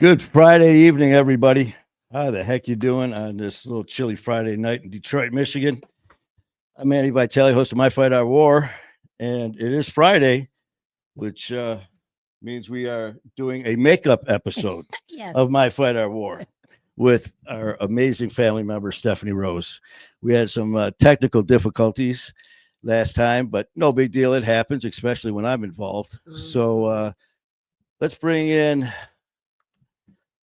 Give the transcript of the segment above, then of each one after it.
Good Friday evening, everybody. How the heck you doing on this little chilly Friday night in Detroit, Michigan? I'm Manny Vitale, host of My Fight Our War, and it is Friday, which means we are doing a makeup episode Yes. of My Fight Our War with our amazing family member, Stephanie Rose. We had some technical difficulties last time, but no big deal. It happens, especially when I'm involved. So let's bring in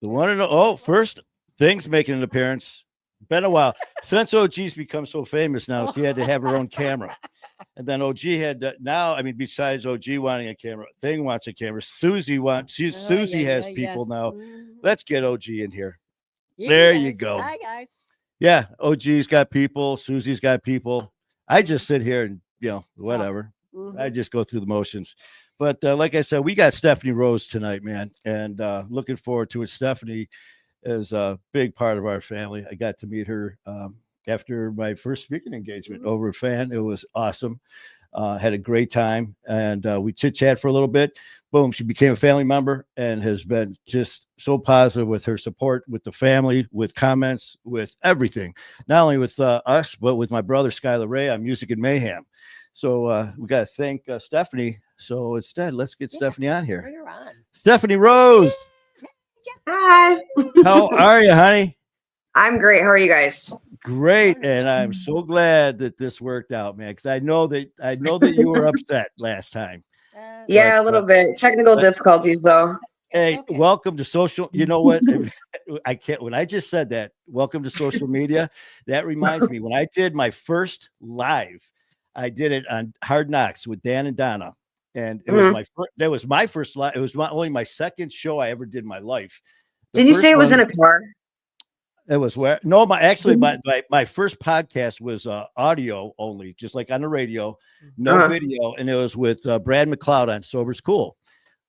the one and first things making an appearance. Been a while since OG's become so famous now. She had to have her own camera, and then OG had now. I mean, besides OG wanting a camera, Thing wants a camera. Susie has people now. Let's get OG in here. There you go. Hi guys. Yeah, OG's got people. Susie's got people. I just sit here and whatever. I just go through the motions. But like I said, we got Stephanie Rose tonight, man, and looking forward to it. Stephanie is a big part of our family. I got to meet her after my first speaking engagement over at FAN. It was awesome. Had a great time, and we chit-chat for a little bit. Boom, she became a family member and has been just so positive with her support, with the family, with comments, with everything. Not only with us, but with my brother, Skylar Ray, on Music and Mayhem. So we got to thank Stephanie. So instead, let's get Stephanie on here. Bring her on. Stephanie Rose. Hi. How are you, honey? I'm great. How are you guys? Great, and I'm so glad that this worked out, man. Because I know that you were upset last time. Yeah, a little bit. Technical difficulties, though. Hey, Okay. welcome to social. You know what? I can't. When I just said that, welcome to social media. That reminds me when I did my first live. I did it on Hard Knocks with Dan and Donna, and it was my first live. It was only my second show I ever did in my life. Did you say it was in a car? It was where no, my first podcast was audio only, just like on the radio, no video, and it was with Brad McLeod on Sober's Cool.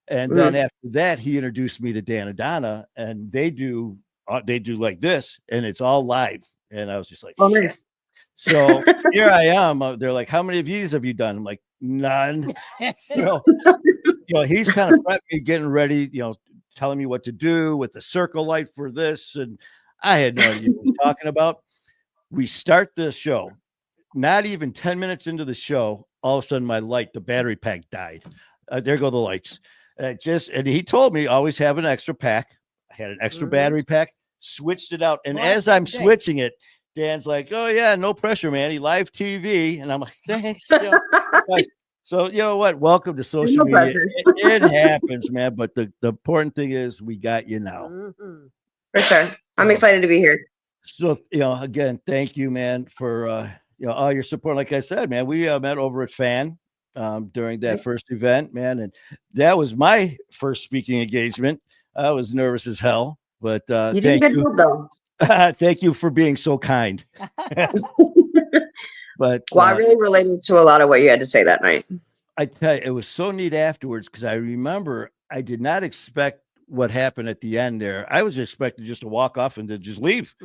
And then after that, he introduced me to Dan and Donna, and they do like this, and it's all live. And I was just like, oh, nice. So here I am. They're like, how many of these have you done? I'm like, none. So, he's kind of prepping me, getting ready, telling me what to do with the circle light for this. And I had no idea what he was talking about. We start the show. Not even 10 minutes into the show, all of a sudden the battery pack died. There go the lights. And he told me always have an extra pack. I had an extra battery pack, switched it out. And as I'm switching it, Dan's like, oh, yeah, no pressure, man. He live TV. And I'm like, thanks. So, you know what? Welcome to social media. It happens, man. But the important thing is we got you now. For sure. I'm excited to be here. So, again, thank you, man, for, all your support. Like I said, man, we met over at FAN during that first event, man. And that was my first speaking engagement. I was nervous as hell. But you did good job, though. Thank you for being so kind. But I really related to a lot of what you had to say that night. I tell you, it was so neat afterwards because I remember I did not expect what happened at the end there. I was expecting just to walk off and to just leave.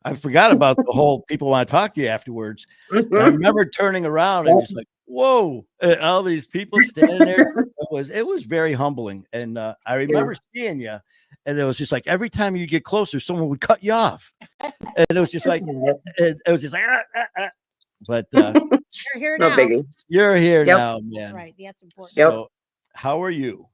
I forgot about the whole people want to talk to you afterwards. I remember turning around and just like, whoa, and all these people standing there. It was very humbling. And I remember seeing you. And it was just like every time you get closer, someone would cut you off. And it was just like, But you're here no now. biggie. You're here now, man. That's right. That's important. So, how are you?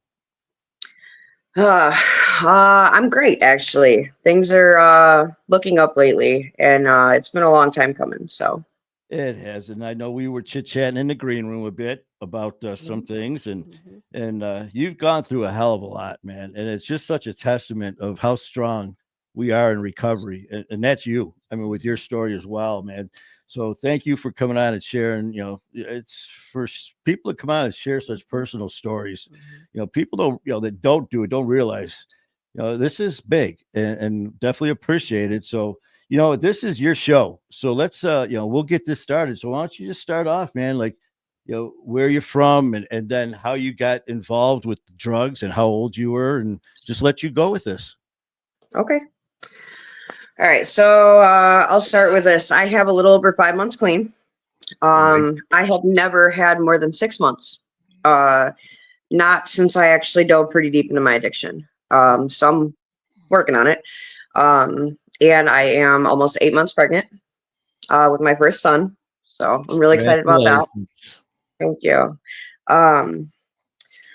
I'm great, actually. Things are looking up lately, and it's been a long time coming. So it has, and I know we were chit-chatting in the green room a bit about some things, and you've gone through a hell of a lot, man. And it's just such a testament of how strong we are in recovery, and that's you. I mean, with your story as well, man. So thank you for coming on and sharing. It's for people to come on and share such personal stories. People that don't do it don't realize, this is big and definitely appreciate it. So, this is your show. So let's, we'll get this started. So why don't you just start off, man? Like, where you're from and then how you got involved with drugs and how old you were, and just let you go with this. Okay. All right, so I'll start with this. I have a little over 5 months clean. I have never had more than 6 months. Not since I actually dove pretty deep into my addiction. Some working on it. And I am almost 8 months pregnant with my first son. So I'm really excited about that. Congratulations. Thank you.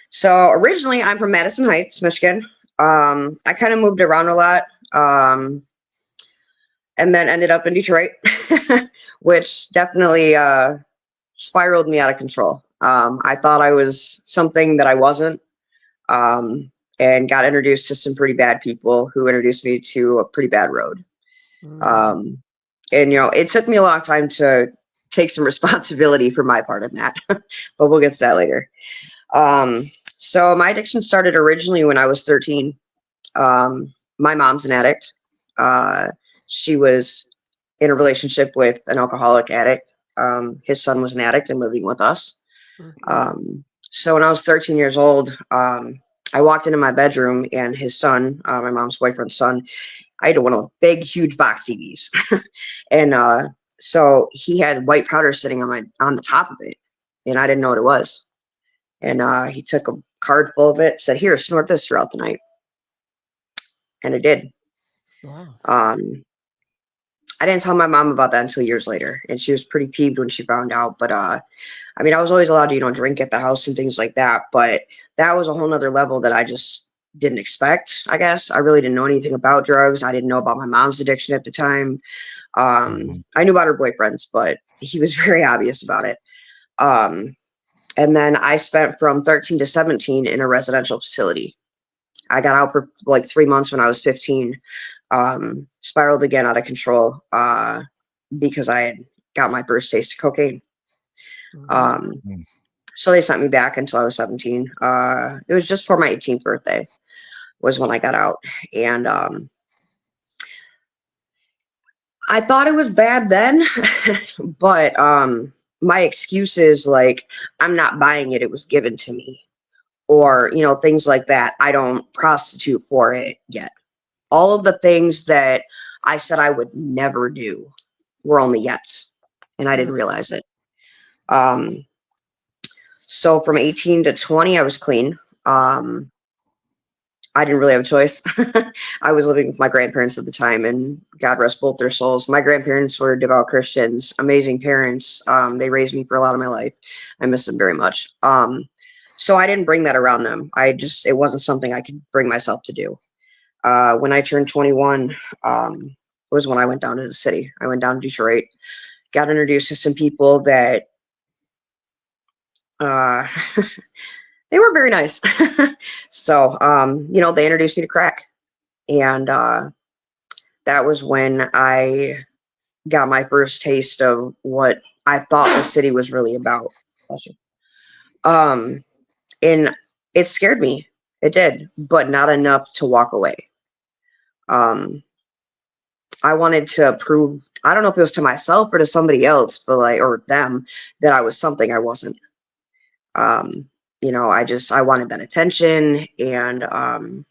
So originally I'm from Madison Heights, Michigan. I kind of moved around a lot. And then ended up in Detroit, which definitely spiraled me out of control. I thought I was something that I wasn't, and got introduced to some pretty bad people who introduced me to a pretty bad road. And, it took me a long time to take some responsibility for my part in that, but we'll get to that later. So my addiction started originally when I was 13. My mom's an addict. She was in a relationship with an alcoholic addict. His son was an addict and living with us. So when I was 13 years old, I walked into my bedroom and his son, my mom's boyfriend's son, I had one of those big, huge box TVs. And so he had white powder sitting on the top of it, and I didn't know what it was. And he took a card full of it, said, "Here, snort this throughout the night." And it did. Wow. I didn't tell my mom about that until years later, and she was pretty peeved when she found out. But I was always allowed to, drink at the house and things like that. But that was a whole nother level that I just didn't expect, I guess. I really didn't know anything about drugs. I didn't know about my mom's addiction at the time. I knew about her boyfriends, but he was very obvious about it. And then I spent from 13 to 17 in a residential facility. I got out for like 3 months when I was 15. Spiraled again out of control because I had got my first taste of cocaine. So they sent me back until I was 17. It was just for my 18th birthday was when I got out. And I thought it was bad then, but my excuse is like, I'm not buying it. It was given to me. Or, things like that. I don't prostitute for it yet. All of the things that I said I would never do were only yets, and I didn't realize it. So from 18 to 20, I was clean. I didn't really have a choice. I was living with my grandparents at the time, and God rest both their souls. My grandparents were devout Christians, amazing parents. They raised me for a lot of my life. I miss them very much. So I didn't bring that around them. It wasn't something I could bring myself to do. When I turned 21, was when I went down to the city. I went down to Detroit, got introduced to some people that they were very nice. So, they introduced me to crack. And that was when I got my first taste of what I thought the city was really about. And it scared me. It did, but not enough to walk away. I wanted to prove, I don't know if it was to myself or to somebody else, but or them, that I was something I wasn't. I wanted that attention, and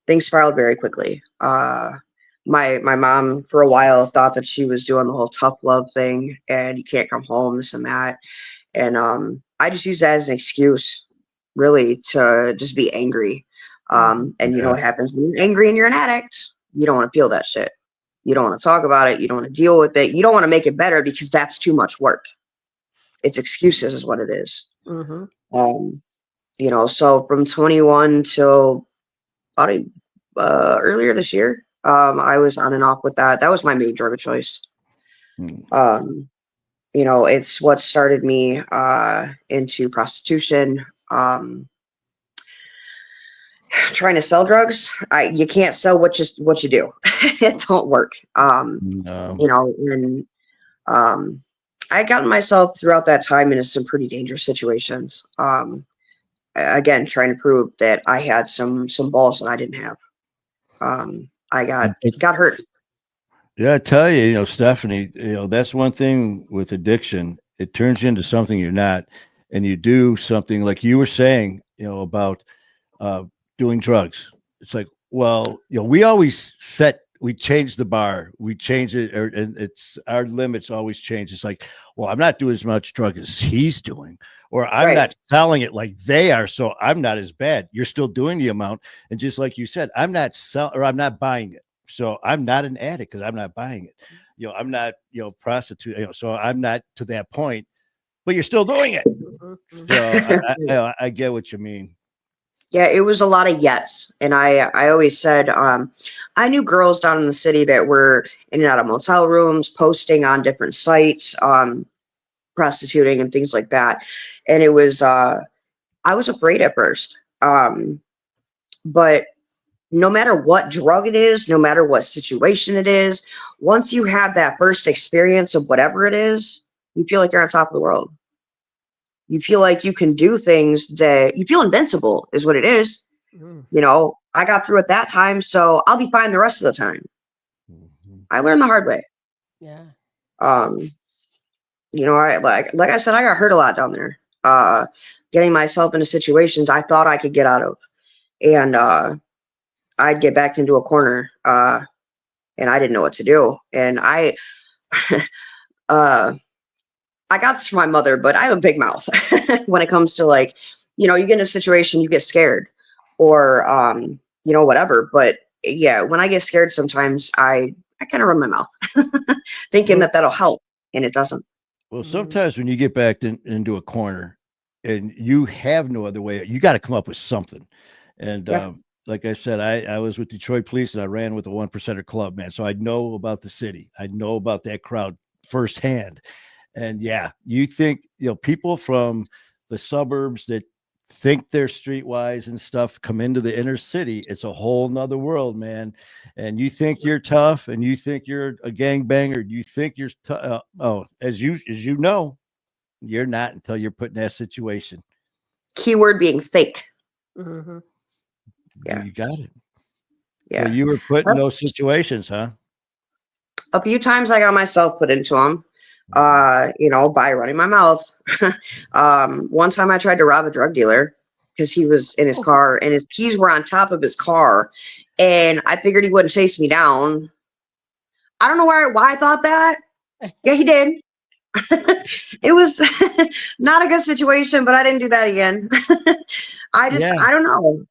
things spiraled very quickly. My mom for a while thought that she was doing the whole tough love thing, and you can't come home, this and that. And I just used that as an excuse, really, to just be angry. And you know what happens when you're angry and you're an addict? You don't want to feel that shit. You don't want to talk about it. You don't want to deal with it. You don't want to make it better because that's too much work. It's excuses is what it is. So from 21 till about earlier this year, I was on and off with that. That was my main drug of choice. It's what started me into prostitution. Trying to sell drugs, you can't sell what you do. It don't work. And I had gotten myself throughout that time into some pretty dangerous situations. Again, trying to prove that I had some balls that I didn't have. I got hurt. Yeah, I tell you, Stephanie, that's one thing with addiction. It turns you into something you're not, and you do something like you were saying, about doing drugs. It's like, well, we always we change the bar, we change it, and it's our limits always change. It's like, well, I'm not doing as much drug as he's doing, or I'm Right. not selling it like they are, so I'm not as bad. You're still doing the amount, and just like you said, I'm not I'm not buying it, so I'm not an addict because I'm not buying it. I'm not prostitute. So I'm not to that point, but you're still doing it. So I get what you mean. Yeah, it was a lot of yets. And I always said, I knew girls down in the city that were in and out of motel rooms, posting on different sites, prostituting and things like that. And it was, I was afraid at first. But no matter what drug it is, no matter what situation it is, once you have that first experience of whatever it is, you feel like you're on top of the world. You feel like you can do things that you feel invincible is what it is. I got through it that time, so I'll be fine the rest of the time. I learned the hard way. Yeah. I like I said, I got hurt a lot down there. Getting myself into situations I thought I could get out of. And I'd get backed into a corner, and I didn't know what to do. And I got this from my mother, but I have a big mouth when it comes to you get in a situation, you get scared or, whatever. But yeah, when I get scared, sometimes I kind of run my mouth thinking that that'll help, and it doesn't. Well, sometimes when you get backed into a corner and you have no other way, you got to come up with something. And, like I said, I was with Detroit Police and I ran with the 1%er Club, man. So I know about the city. I know about that crowd firsthand. And yeah, you think, people from the suburbs that think they're streetwise and stuff come into the inner city. It's a whole nother world, man. And you think you're tough and you think you're a gangbanger. You think you're as you know, you're not until you're put in that situation. Keyword being fake. Yeah, you got it. Yeah, so you were put in those situations, huh? A few times I got myself put into them. By running my mouth. One time I tried to rob a drug dealer because he was in his car and his keys were on top of his car, and I figured he wouldn't chase me down. I don't know why I thought that. Yeah, he did. It was not a good situation, but I didn't do that again. I don't know.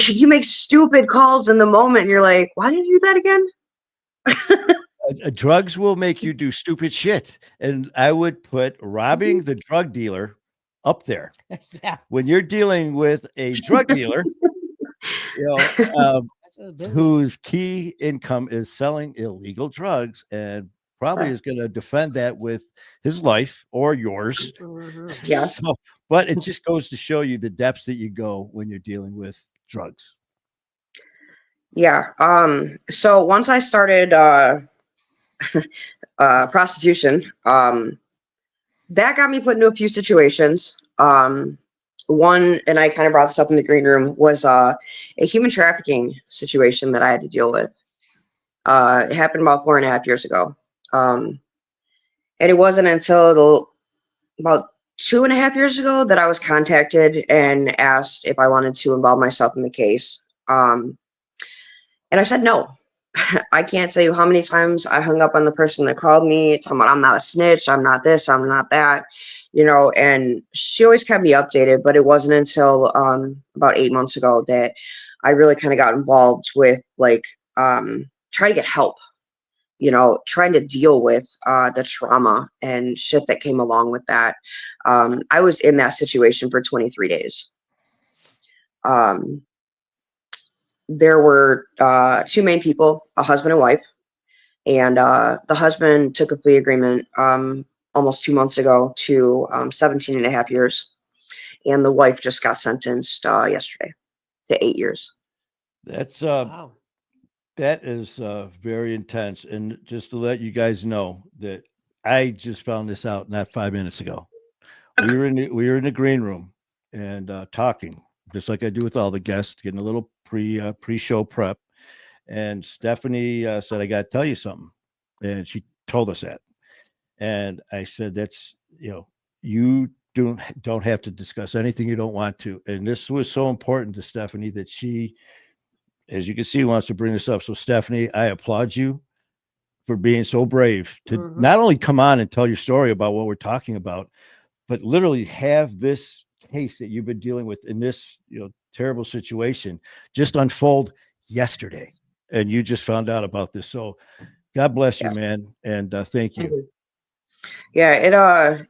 You make stupid calls in the moment and you're like, why did you do that again? Drugs will make you do stupid shit. And I would put robbing the drug dealer up there. When you're dealing with a drug dealer, whose key income is selling illegal drugs and probably is going to defend that with his life or yours. Yeah. But it just goes to show you the depths that you go when you're dealing with drugs. Yeah. So once I started prostitution, that got me put into a few situations. One, and I kind of brought this up in the green room, was a human trafficking situation that I had to deal with. It happened about 4.5 years ago. And it wasn't until about 2.5 years ago that I was contacted and asked if I wanted to involve myself in the case. And I said no. I can't tell you how many times I hung up on the person that called me, talking about I'm not a snitch, I'm not this, I'm not that, and she always kept me updated, but it wasn't until about 8 months ago that I really kind of got involved with trying to get help, trying to deal with the trauma and shit that came along with that. I was in that situation for 23 days. There were two main people, a husband and wife, and the husband took a plea agreement almost 2 months ago to 17.5 years, and the wife just got sentenced yesterday to 8 years. That's Wow. that is very intense. And just to let you guys know that I just found this out not 5 minutes ago. We were in the green room and talking, just like I do with all the guests, getting a little pre-show prep. And Stephanie said, I got to tell you something. And she told us that. And I said, that's, you don't have to discuss anything you don't want to. And this was so important to Stephanie that she, as you can see, wants to bring this up. So Stephanie, I applaud you for being so brave to not only come on and tell your story about what we're talking about, but literally have this case that you've been dealing with in this, terrible situation just unfold yesterday, and you just found out about this. So God bless you, Yes. man. And thank you. Yeah,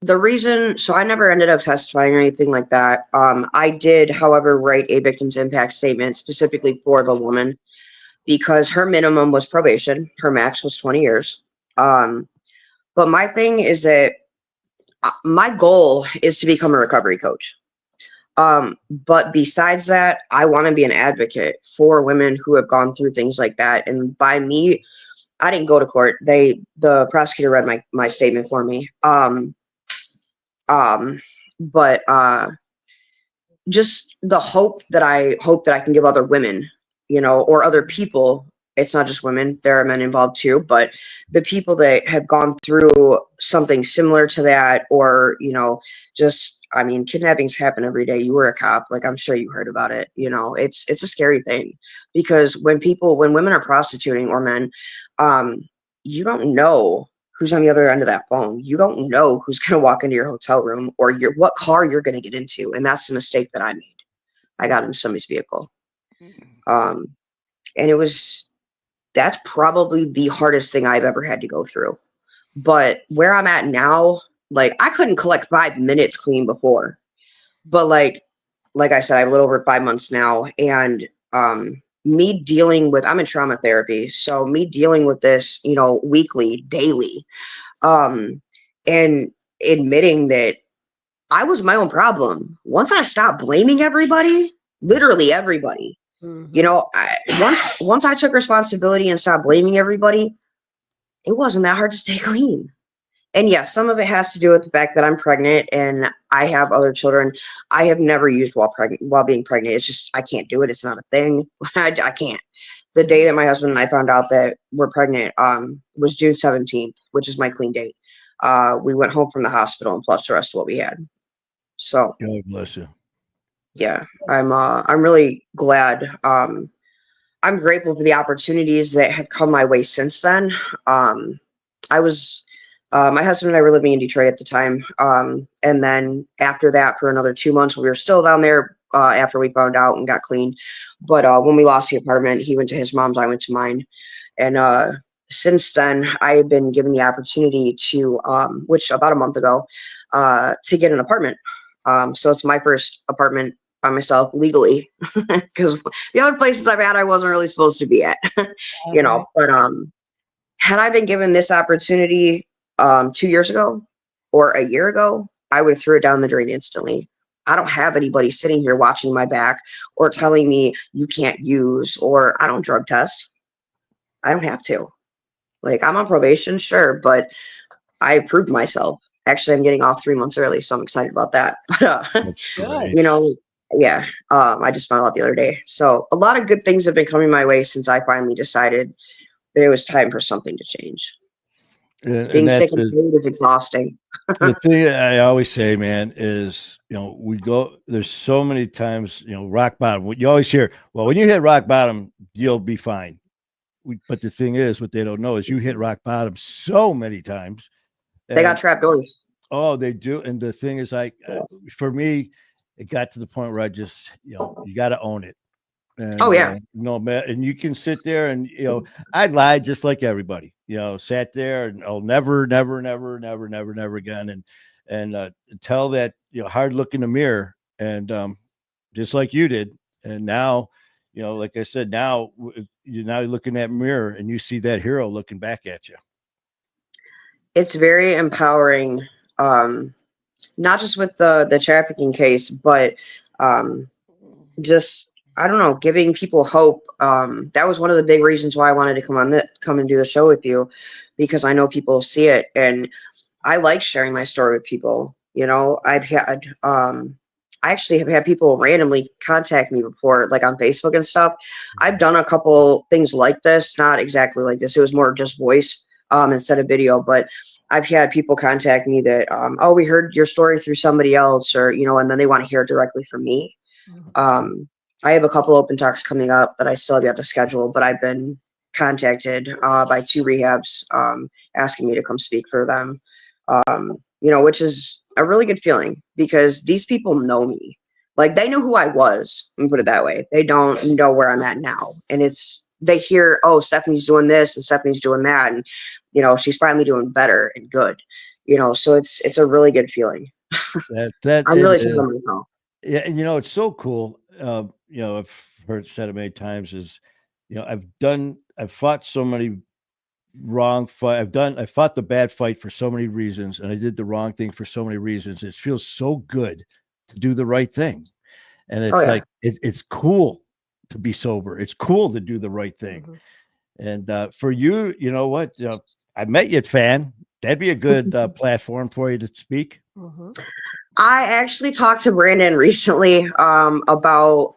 the reason, so I never ended up testifying or anything like that. I did, however, write a victim's impact statement specifically for the woman because her minimum was probation. Her max was 20 years. But my thing is that my goal is to become a recovery coach. But besides that, I want to be an advocate for women who have gone through things like that. And by me, I didn't go to court. The prosecutor read my statement for me. But just the hope that I can give other women, or other people. It's not just women, there are men involved too, but the people that have gone through something similar to that, or, kidnappings happen every day. You were a cop, like, I'm sure you heard about it. It's a scary thing because when women are prostituting, or men, you don't know who's on the other end of that phone. You don't know who's going to walk into your hotel room or what car you're going to get into. And that's the mistake that I made. I got into somebody's vehicle. And that's probably the hardest thing I've ever had to go through. But where I'm at now, like, I couldn't collect 5 minutes clean before. But like I said, I have a little over 5 months now. And me dealing with, I'm in trauma therapy. So me dealing with this, weekly, daily, and admitting that I was my own problem. Once I stopped blaming everybody, literally everybody, once I took responsibility and stopped blaming everybody, it wasn't that hard to stay clean. And yes, some of it has to do with the fact that I'm pregnant and I have other children. I have never used while being pregnant. It's just, I can't do it. It's not a thing. I can't. The day that my husband and I found out that we're pregnant, was June 17th, which is my clean date. We went home from the hospital and flushed the rest of what we had. So God bless you. Yeah, I'm really glad. I'm grateful for the opportunities that have come my way since then. I was, my husband and I were living in Detroit at the time. And then after that, for another 2 months, we were still down there, after we found out and got clean. But, when we lost the apartment, he went to his mom's, I went to mine. And, since then I have been given the opportunity to, which about a month ago, to get an apartment. So it's my first apartment by myself legally, because the other places I've had, I wasn't really supposed to be at, but, had I been given this opportunity, 2 years ago or a year ago, I would have threw it down the drain instantly. I don't have anybody sitting here watching my back or telling me you can't use, or I don't drug test. I don't have to. Like, I'm on probation, sure, but I proved myself. Actually, I'm getting off 3 months early, so I'm excited about that. Great. Yeah, I just found out the other day. So a lot of good things have been coming my way since I finally decided that it was time for something to change. Being sick and paid is exhausting. The thing I always say, man, is, there's so many times, rock bottom. You always hear, well, when you hit rock bottom, you'll be fine. But the thing is, what they don't know is you hit rock bottom so many times. They got trap doors. Oh, they do. And the thing is, for me, it got to the point where I just, you got to own it. And, oh yeah. And you can sit there and, I lied just like everybody, sat there and never again. And tell that, hard look in the mirror, and just like you did. And now, like I said, now you're looking at mirror and you see that hero looking back at you. It's very empowering. Not just with the trafficking case, but just, I don't know, giving people hope. That was one of the big reasons why I wanted to come and do the show with you, because I know people see it, and I like sharing my story with people. I've had, I actually have had people randomly contact me before, like on Facebook and stuff. I've done a couple things like this, not exactly like this. It was more just voice, instead of video, but I've had people contact me that, oh, we heard your story through somebody else, or, and then they want to hear it directly from me. I have a couple open talks coming up that I still have yet to schedule, but I've been contacted by 2 rehabs, asking me to come speak for them. which is a really good feeling because these people know me. Like they know who I was, and put it that way. They don't know where I'm at now. And they hear, oh, Stephanie's doing this and Stephanie's doing that. And, she's finally doing better and good, so it's a really good feeling. That I'm really is, proud of myself. yeah, and it's so cool. I've heard it said it many times is, I've fought so many wrong fight. I fought the bad fight for so many reasons, and I did the wrong thing for so many reasons. It feels so good to do the right thing. And Oh it's yeah. like, it's cool to be sober. It's cool to do the right thing. Mhm. And for you, you know what? I met you at FAN. That'd be a good platform for you to speak. Mhm. I actually talked to Brandon recently about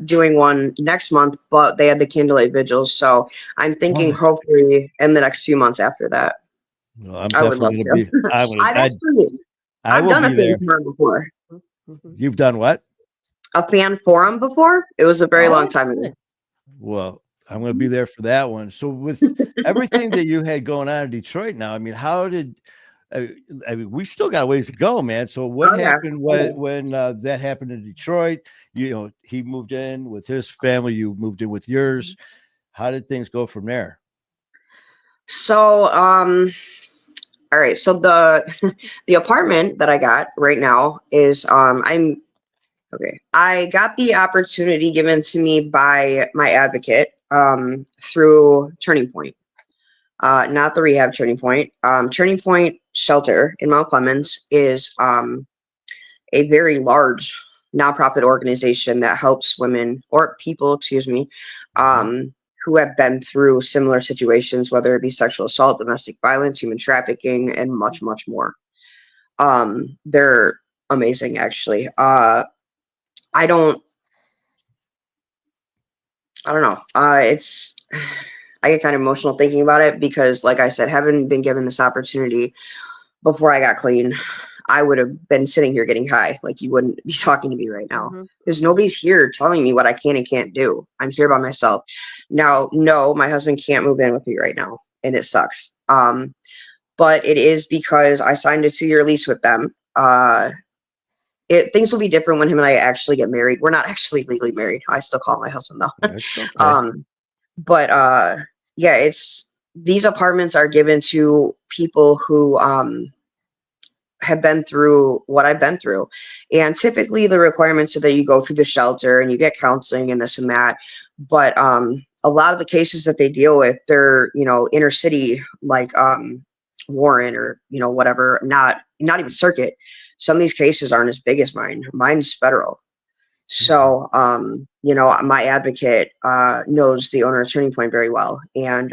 doing one next month, but they had the candlelight vigils, so I'm thinking Oh, hopefully in the next few months after that. well, I'm I would love definitely gonna to. be. I I've will done a be fan there. forum before. Mhm. You've done what? A fan forum before. It was a very long Oh, time ago. good. Well, I'm going to be there for that one. So, with everything that you had going on in Detroit now, I mean, how did? I mean, we still got a ways to go, man. So, what Oh yeah. happened when that happened in Detroit? He moved in with his family. You moved in with yours. How did things go from there? So all right. So the the apartment that I got right now is I'm okay. I got the opportunity given to me by my advocate through Turning Point. Not the rehab Turning Point. Turning Point Shelter in Mount Clemens is a very large nonprofit organization that helps women or people, excuse me, who have been through similar situations, whether it be sexual assault, domestic violence, human trafficking, and much, much more. They're amazing, actually. I don't, I don't know. It's, I get kind of emotional thinking about it because, like I said, having been given this opportunity before I got clean, I would have been sitting here getting high. Like you wouldn't be talking to me right now Mhm. because nobody's here telling me what I can and can't do. I'm here by myself. Now, no, my husband can't move in with me right now, and it sucks. But it is because I signed a 2-year lease with them. Things will be different when him and I actually get married. We're not actually legally married. I still call him my husband though. That's okay. But yeah, it's these apartments are given to people who have been through what I've been through. And typically the requirements are that you go through the shelter and you get counseling and this and that. But a lot of the cases that they deal with, they're, inner city, like Warren or, whatever, not even Circuit. Some of these cases aren't as big as mine. Mine's federal. So, my advocate knows the owner of Turning Point very well. And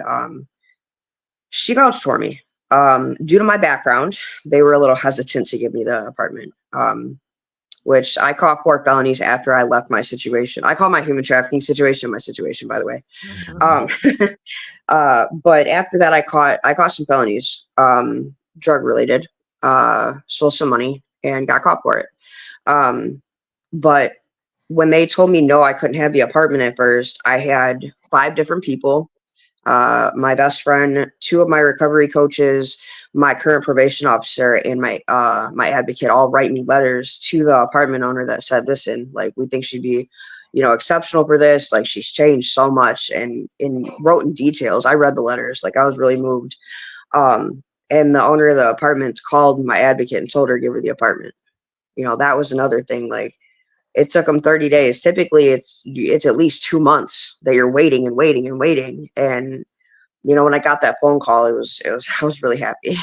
she vouched for me. Due to my background, they were a little hesitant to give me the apartment, which I caught 4 felonies after I left my situation. I call my human trafficking situation my situation, by the way. Mhm. But after that, I caught some felonies, drug related, stole some money and got caught for it. But when they told me no, I couldn't have the apartment at first, I had 5 different people, my best friend, 2 of my recovery coaches, my current probation officer, and my advocate all write me letters to the apartment owner that said, "Listen, like we think she'd be, exceptional for this. Like she's changed so much," and wrote in details. I read the letters, like I was really moved. And the owner of the apartment called my advocate and told her to give her the apartment. That was another thing. Like it took them 30 days. Typically, it's at least 2 months that you're waiting and waiting and waiting. And when I got that phone call, I was really happy.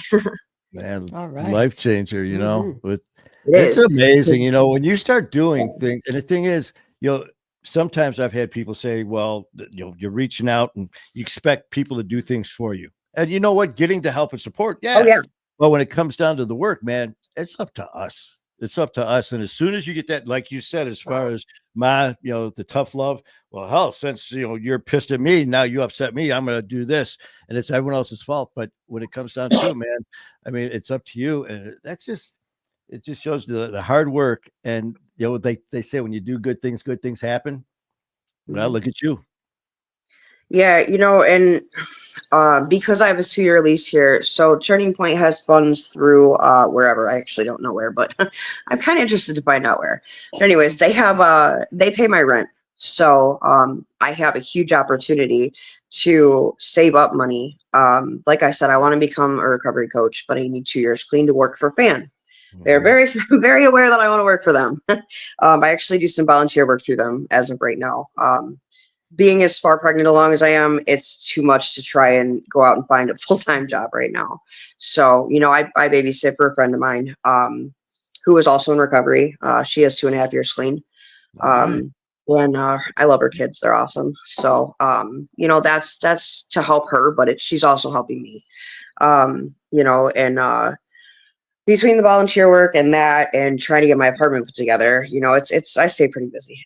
Man, All right. life changer, Mhm. It it's is. amazing, when you start doing things, and the thing is, sometimes I've had people say, well, you're reaching out and you expect people to do things for you. And you know what? Getting the help and support, Oh yeah. yeah. But when it comes down to the work, man, it's up to us. It's up to us. And as soon as you get that, like you said, as far as the tough love, well, hell, since you're pissed at me, now you upset me, I'm gonna do this. And it's everyone else's fault. But when it comes down to it, man, I mean, it's up to you. And it just shows the hard work. And they say when you do good things happen. Well, Mhm. look at you. Yeah, and because I have a 2-year lease here. So Turning Point has funds through wherever. I actually don't know where, but I'm kind of interested to find out where. But anyways, they pay my rent. So I have a huge opportunity to save up money. Like I said, I want to become a recovery coach, but I need 2 years clean to work for FAN. They're very, very aware that I want to work for them. I actually do some volunteer work through them as of right now. Being as far pregnant along as I am, it's too much to try and go out and find a full-time job right now. So, I babysit for a friend of mine who is also in recovery. She has 2.5 years clean. And I love her kids. They're awesome. So, that's to help her, but she's also helping me. And between the volunteer work and that and trying to get my apartment put together, I stay pretty busy.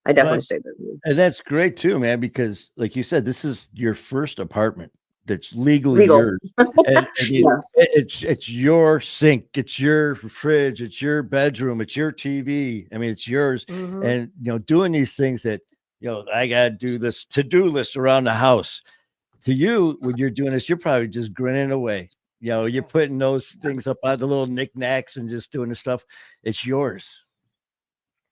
I definitely stay busy. And that's great too, man, because like you said, this is your first apartment that's legally Legal. yours. And Yes. it's your sink, it's your fridge, it's your bedroom, it's your TV. I mean, it's yours. Mhm. And doing these things that I gotta do this to-do list around the house. To you, when you're doing this, you're probably just grinning away. You're putting those things up on the little knickknacks and just doing the stuff. It's yours.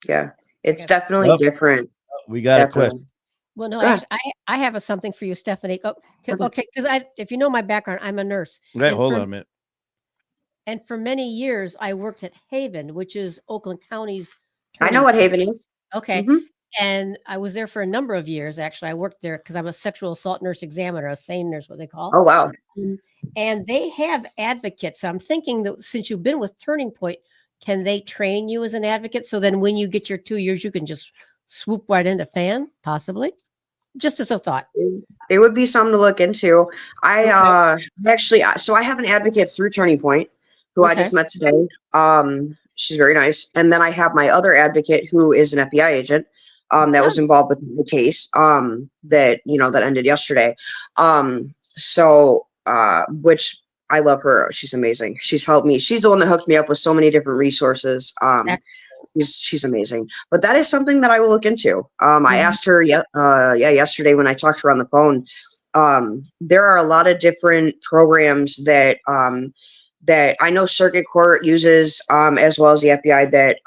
Yeah. It's guess- definitely Well, different. We got a Definitely. question. Well, no, Go ahead. actually, I have something for you, Stephanie. Oh, Okay. okay, because if you know my background, I'm a nurse. Right, And hold for- on a minute. And for many years, I worked at Haven, which is Oakland County's. I know what Haven is. Okay. Mhm. And I was there for a number of years. Actually, I worked there because I'm a sexual assault nurse examiner, a SANE nurse, what they call. Oh, wow. And they have advocates. So I'm thinking that since you've been with Turning Point, can they train you as an advocate? So then when you get your 2 years, you can just swoop right into FAN, possibly? Just as a thought. It would be something to look into. I so I have an advocate through Turning Point who I Okay. just met today. She's very nice. And then I have my other advocate who is an FBI agent that was involved with the case that ended yesterday. Which I love her. She's amazing. She's helped me. She's the one that hooked me up with so many different resources. She's amazing. But that is something that I will look into. I asked her yesterday when I talked to her on the phone. There are a lot of different programs that I know Circuit Court uses, as well as the FBI, that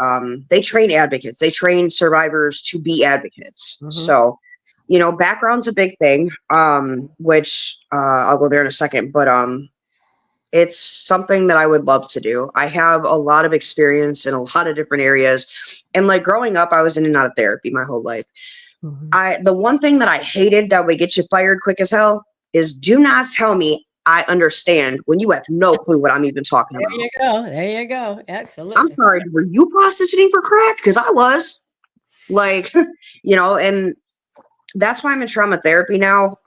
they train advocates. They train survivors to be advocates. Mhm. So, background's a big thing, which I'll go there in a second. But it's something that I would love to do. I have a lot of experience in a lot of different areas. And like growing up, I was in and out of therapy my whole life. Mhm. The one thing that I hated that would get you fired quick as hell is do not tell me I understand when you have no clue what I'm even talking There about. you go. There you go. Absolutely. I'm sorry, were you prostituting for crack? Because I was. Like, and that's why I'm in trauma therapy now,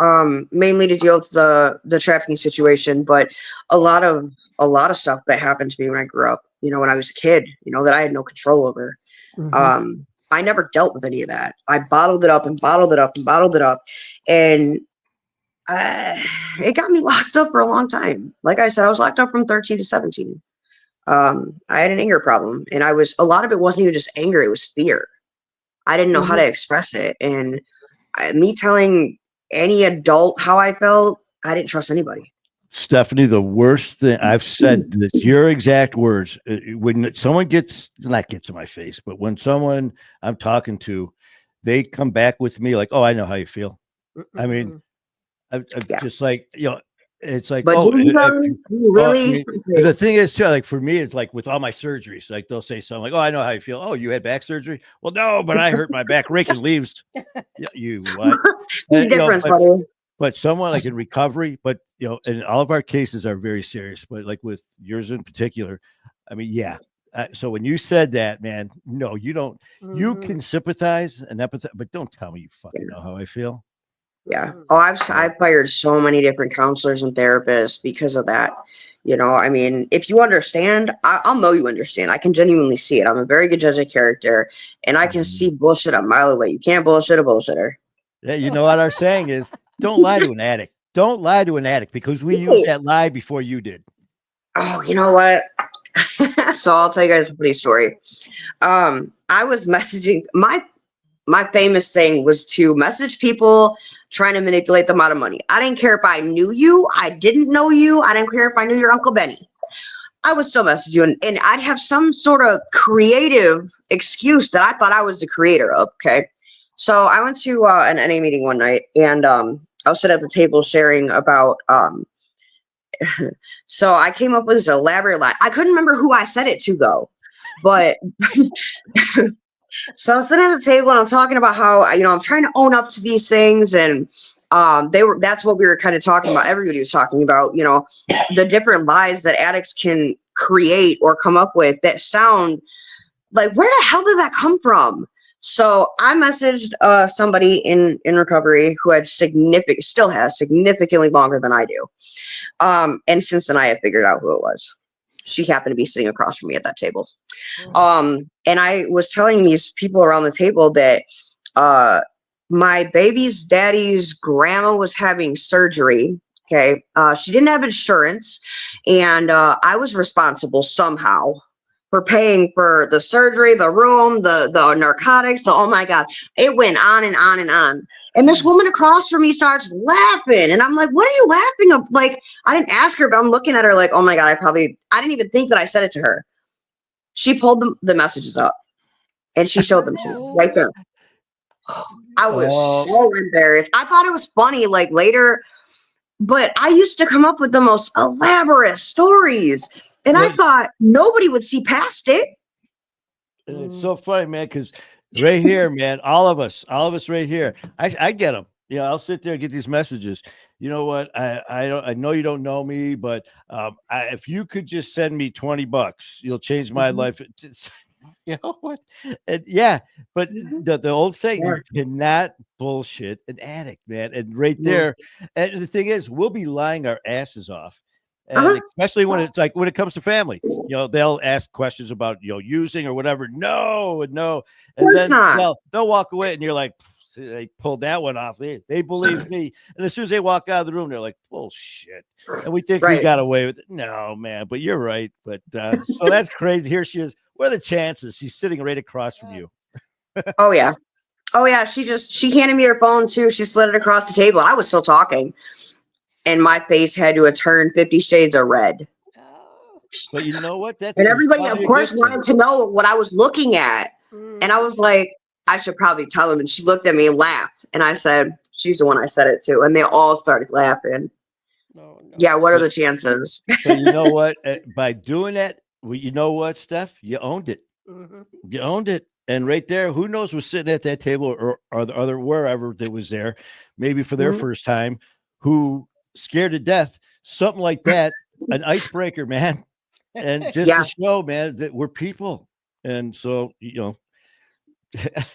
mainly to deal with the trafficking situation, but a lot of stuff that happened to me when I grew up, when I was a kid, that I had no control over. Mhm. I never dealt with any of that. I bottled it up and bottled it up and bottled it up. And it got me locked up for a long time. Like I said, I was locked up from 13 to 17. I had an anger problem, and a lot of it wasn't even just anger, it was fear. I didn't know how to express it. And me telling any adult how I felt, I didn't trust anybody. Stephanie, the worst thing I've said, this your exact words. When someone not gets in my face, but when someone I'm talking to, they come back with me like, "Oh, I know how you feel." I mean, I'm Yeah. just like, it's like, But oh, do you really? and the thing is too, like for me, it's like with all my surgeries, like they'll say something like, "Oh, I know how you feel." "Oh, you had back surgery?" "Well, no, but I hurt my back raking leaves." Yeah, you what? There's a difference, buddy. But someone like in recovery, but and all of our cases are very serious, but like with yours in particular, I mean, yeah. So when you said that, man, no, you don't. You can sympathize and empathize, but don't tell me you fucking know how I feel. Yeah. Oh, I've fired so many different counselors and therapists because of that. I mean, if you understand, I'll know you understand. I can genuinely see it. I'm a very good judge of character, and I can see bullshit a mile away. You can't bullshit a bullshitter. Yeah, you know what our saying is: don't lie to an addict. Don't lie to an addict because we used that lie before you did. Oh, you know what? So I'll tell you guys a funny story. I was messaging my famous thing was to message people trying to manipulate them out of money. I didn't care if I knew you, I didn't know you, I didn't care if I knew your Uncle Benny. I would still message you, and I'd have some sort of creative excuse that I thought I was the creator of. Okay. So I went to an NA meeting one night, and I was sitting at the table sharing about, so I came up with this elaborate lie. I couldn't remember who I said it to though, but so I'm sitting at the table and I'm talking about how, I'm trying to own up to these things. And that's what we were kind of talking about. Everybody was talking about, the different lies that addicts can create or come up with that sound like, where the hell did that come from? So I messaged somebody in recovery who had still has significantly longer than I do. And since then I had figured out who it was. She happened to be sitting across from me at that table. And I was telling these people around the table that my baby's daddy's grandma was having surgery. Okay. She didn't have insurance, and I was responsible somehow for paying for the surgery, the room, the narcotics. Oh my God. It went on and on and on. And this woman across from me starts laughing. And I'm like, what are you laughing at? Like, I didn't ask her, but I'm looking at her like, oh my God, I didn't even think that I said it to her. She pulled the messages up and she showed them to me right there. I was so embarrassed. I thought it was funny, like later, but I used to come up with the most elaborate stories. And I thought nobody would see past it. It's so funny, man, because right here, man, all of us right here, I get them. I'll sit there and get these messages. You know what? I know you don't know me, but if you could just send me $20, you'll change my life. You know what? And but the old saying, you cannot bullshit an addict, man. And right there, and the thing is, we'll be lying our asses off. And especially when it's like when it comes to family, they'll ask questions about using or whatever. No, and then they'll walk away, and you're like, they pulled that one off. They believe me, and as soon as they walk out of the room, they're like, bullshit. And we think we got away with it. No, man, but you're right. But so that's crazy. Here she is. What are the chances? She's sitting right across from you. Oh yeah. She handed me her phone too. She slid it across the table. I was still talking. And my face had to have turned 50 shades of red. But you know what? And everybody, of course, wanted to know what I was looking at. And I was like, I should probably tell them. And she looked at me and laughed. And I said, she's the one I said it to. And they all started laughing. No. Yeah, what are the chances? So you know what? By doing that, you know what, Steph? You owned it. You owned it. And right there, who knows was sitting at that table or the other wherever they was there, maybe for their first time, who scared to death, something like that, an icebreaker, man. And just to show, man, that we're people. And so,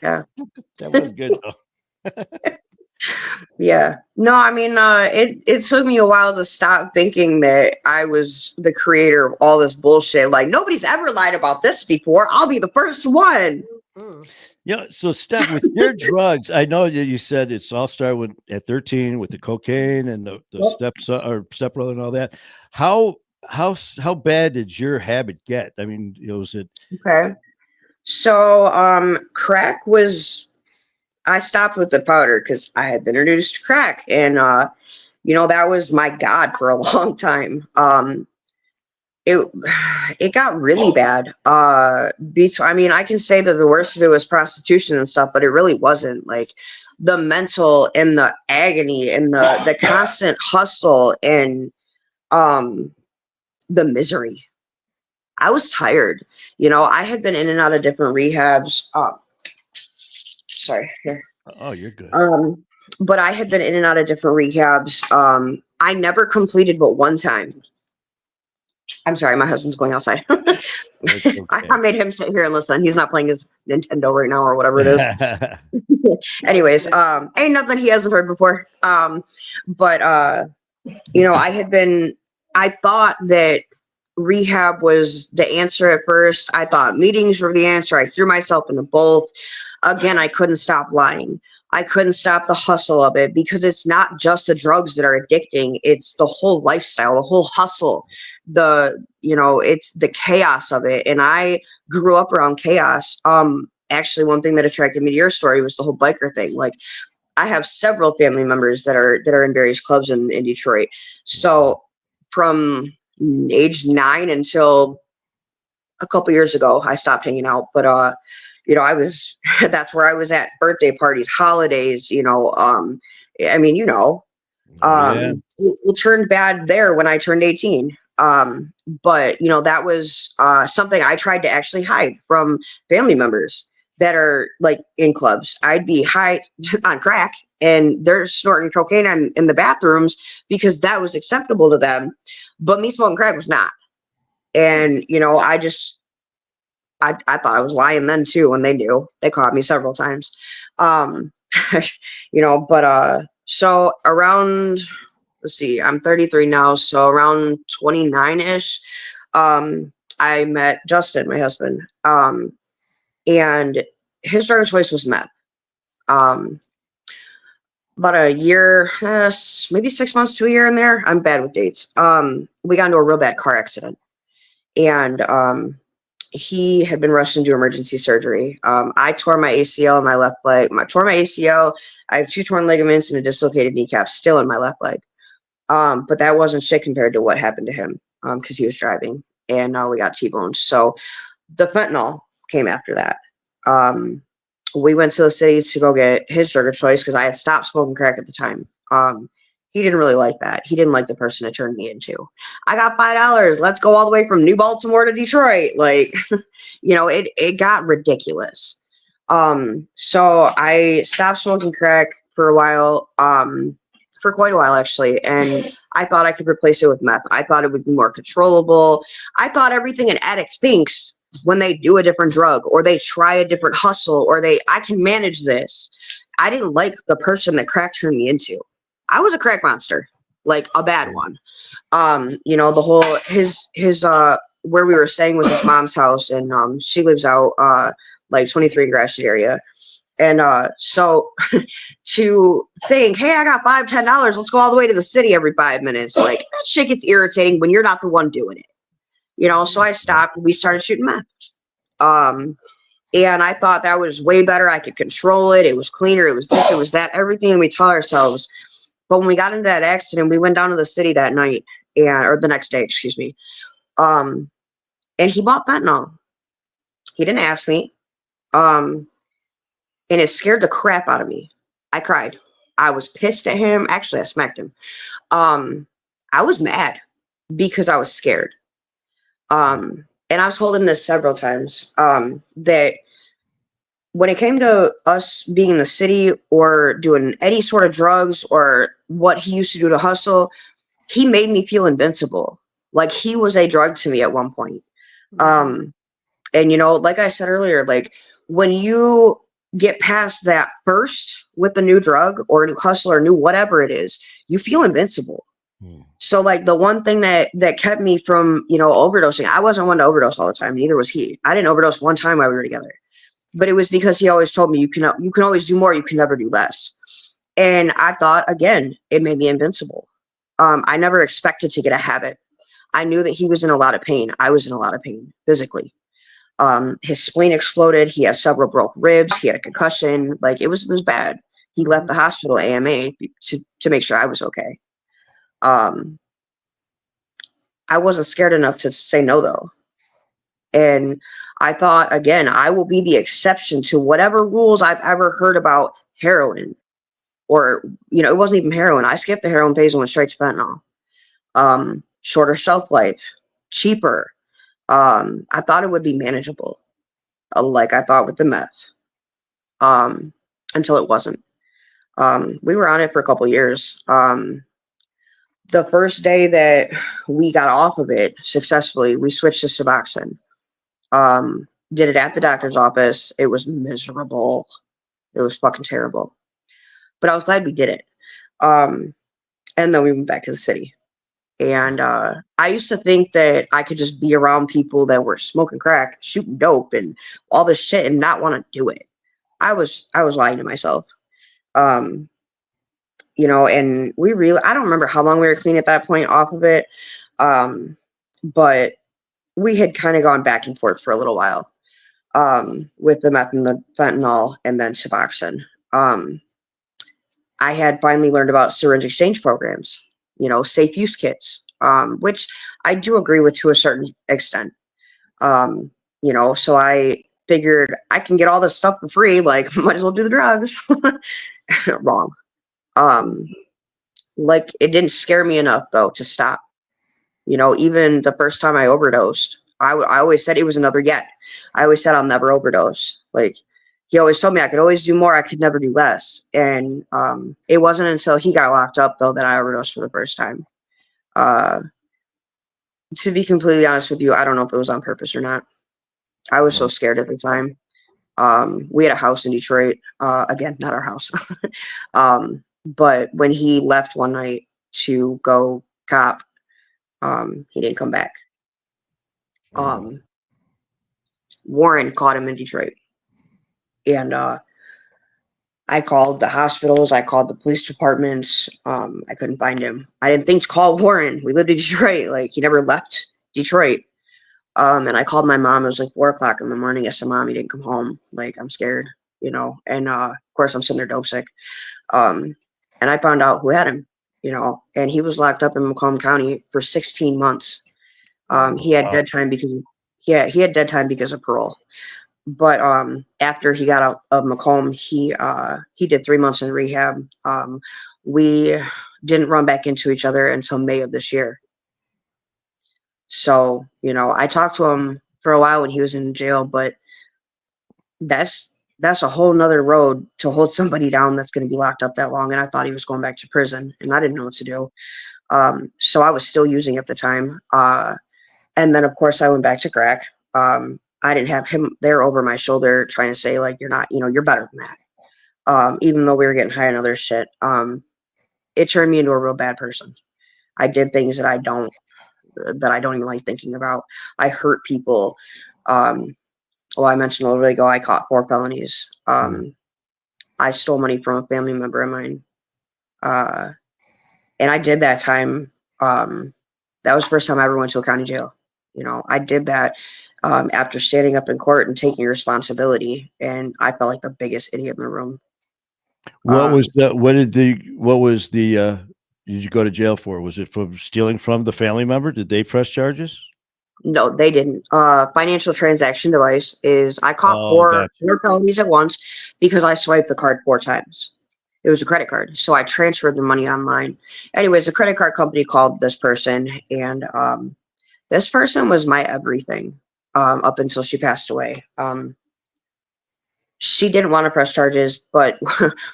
that was good though. Yeah. No, I mean, it took me a while to stop thinking that I was the creator of all this bullshit. Like, nobody's ever lied about this before. I'll be the first one. So Steph, with your drugs, I know that you said it's all started at 13 with the cocaine and the stepbrother and all that. How bad did your habit get? I mean, was it okay? So crack was, I stopped with the powder because I had been introduced to crack, and that was my God for a long time. It got really bad. I mean, I can say that the worst of it was prostitution and stuff, but it really wasn't. Like the mental and the agony and the constant hustle and the misery. I was tired. I had been in and out of different rehabs. Sorry. Here. Oh, you're good. But I had been in and out of different rehabs. I never completed but one time. I'm sorry, my husband's going outside. Okay. I made him sit here and listen. He's not playing his Nintendo right now or whatever it is. Anyways, ain't nothing he hasn't heard before. But I thought that rehab was the answer at first. I thought meetings were the answer. I threw myself into both. Again, I couldn't stop lying. I couldn't stop the hustle of it because it's not just the drugs that are addicting. It's the whole lifestyle, the whole hustle, it's the chaos of it. And I grew up around chaos. actually one thing that attracted me to your story was the whole biker thing. Like, I have several family members that are in various clubs in Detroit. So from age 9 until a couple years ago, I stopped hanging out. But I was that's where I was at: birthday parties, holidays. I mean, Yeah. it turned bad there when I turned 18. But that was something I tried to actually hide from family members that are like in clubs. I'd be high on crack and they're snorting cocaine in the bathrooms because that was acceptable to them. But me smoking crack was not. And, I thought I was lying then too when they knew. They caught me several times. So around, let's see, I'm 33 now, so around 29-ish, I met Justin, my husband, and his drug of choice was meth. About a year, maybe 6 months to a year in there. I'm bad with dates. We got into a real bad car accident, and he had been rushed into emergency surgery. I tore my ACL in my left leg. I tore my ACL. I have 2 torn ligaments and a dislocated kneecap still in my left leg. But that wasn't shit compared to what happened to him because he was driving, and we got T-boned. So the fentanyl came after that. We went to the city to go get his drug of choice because I had stopped smoking crack at the time. He didn't really like that. He didn't like the person it turned me into. I got $5. Let's go all the way from New Baltimore to Detroit. Like, it got ridiculous. So I stopped smoking crack for a while, for quite a while actually. And I thought I could replace it with meth. I thought it would be more controllable. I thought everything an addict thinks when they do a different drug or they try a different hustle or I can manage this. I didn't like the person that crack turned me into. I was a crack monster, like a bad one. The whole his where we were staying was his mom's house, and she lives out like 23 in Gratiot area. And so to think, hey, I got $5-10, let's go all the way to the city every 5 minutes. Like, that shit gets irritating when you're not the one doing it. So I stopped and we started shooting meth. And I thought that was way better. I could control it. It was cleaner. It was this, it was that, everything we tell ourselves. But when we got into that accident, we went down to the city that night, or the next day, excuse me. And he bought fentanyl. He didn't ask me. And it scared the crap out of me. I cried. I was pissed at him. Actually, I smacked him. I was mad because I was scared. And I was holding this several times, that when it came to us being in the city or doing any sort of drugs or what he used to do to hustle, he made me feel invincible. Like he was a drug to me at one point. And, like I said earlier, like when you get past that first with the new drug or new hustle or new whatever it is, you feel invincible. So like the one thing that kept me from, overdosing, I wasn't one to overdose all the time. Neither was he. I didn't overdose one time while we were together, but it was because he always told me you can always do more. You can never do less. And I thought, again, it made me invincible. I never expected to get a habit. I knew that he was in a lot of pain. I was in a lot of pain physically. His spleen exploded. He had several broke ribs. He had a concussion. Like it was bad. He left the hospital AMA to make sure I was okay. I wasn't scared enough to say no though. And I thought, again, I will be the exception to whatever rules I've ever heard about heroin. Or, it wasn't even heroin. I skipped the heroin phase and went straight to fentanyl. Shorter shelf life, cheaper. I thought it would be manageable, like I thought with the meth, until it wasn't. We were on it for a couple years. The first day that we got off of it successfully, we switched to Suboxone. Did it at the doctor's office. It was miserable. It was fucking terrible. But I was glad we did it. And then we went back to the city. And I used to think that I could just be around people that were smoking crack, shooting dope, and all this shit and not want to do it. I was lying to myself. And I don't remember how long we were clean at that point off of it. But we had kind of gone back and forth for a little while. with the meth and the fentanyl and then Suboxone. I had finally learned about syringe exchange programs, safe use kits, which I do agree with to a certain extent. So I figured I can get all this stuff for free, like might as well do the drugs. Wrong. Like it didn't scare me enough though to stop. Even the first time I overdosed, I always said it was another yet. I always said I'll never overdose. Like he always told me I could always do more, I could never do less. And it wasn't until he got locked up though that I overdosed for the first time. To be completely honest with you, I don't know if it was on purpose or not. I was so scared at the time. We had a house in Detroit. Again, not our house. But when he left one night to go cop, he didn't come back. Warren caught him in Detroit. And I called the hospitals. I called the police departments. I couldn't find him. I didn't think to call Warren. We lived in Detroit. Like, he never left Detroit. And I called my mom. It was like 4:00 in the morning. I said, Mom, he didn't come home. Like, I'm scared, And of course, I'm sitting there dope sick. And I found out who had him, and he was locked up in Macomb County for 16 months. He had dead time because he had dead time because of parole. But after he got out of Macomb, he did 3 months in rehab. We didn't run back into each other until May of this year. So, I talked to him for a while when he was in jail, but that's a whole nother road to hold somebody down that's going to be locked up that long. And I thought he was going back to prison, and I didn't know what to do. So I was still using at the time. And then, of course, I went back to crack. I didn't have him there over my shoulder trying to say, like, you're not, you're better than that. Even though we were getting high on other shit, it turned me into a real bad person. I did things that I don't even like thinking about. I hurt people. I mentioned a little bit ago, I caught 4 felonies. I stole money from a family member of mine. And I did that time. That was the first time I ever went to a county jail. I did that after standing up in court and taking responsibility. And I felt like the biggest idiot in the room. Did you go to jail for? Was it for stealing from the family member? Did they press charges? No, they didn't. Financial transaction device is I caught 4 felonies at once because I swiped the card 4 times. It was a credit card. So I transferred the money online. Anyways, a credit card company called this person, and this person was my everything up until she passed away. She didn't want to press charges, but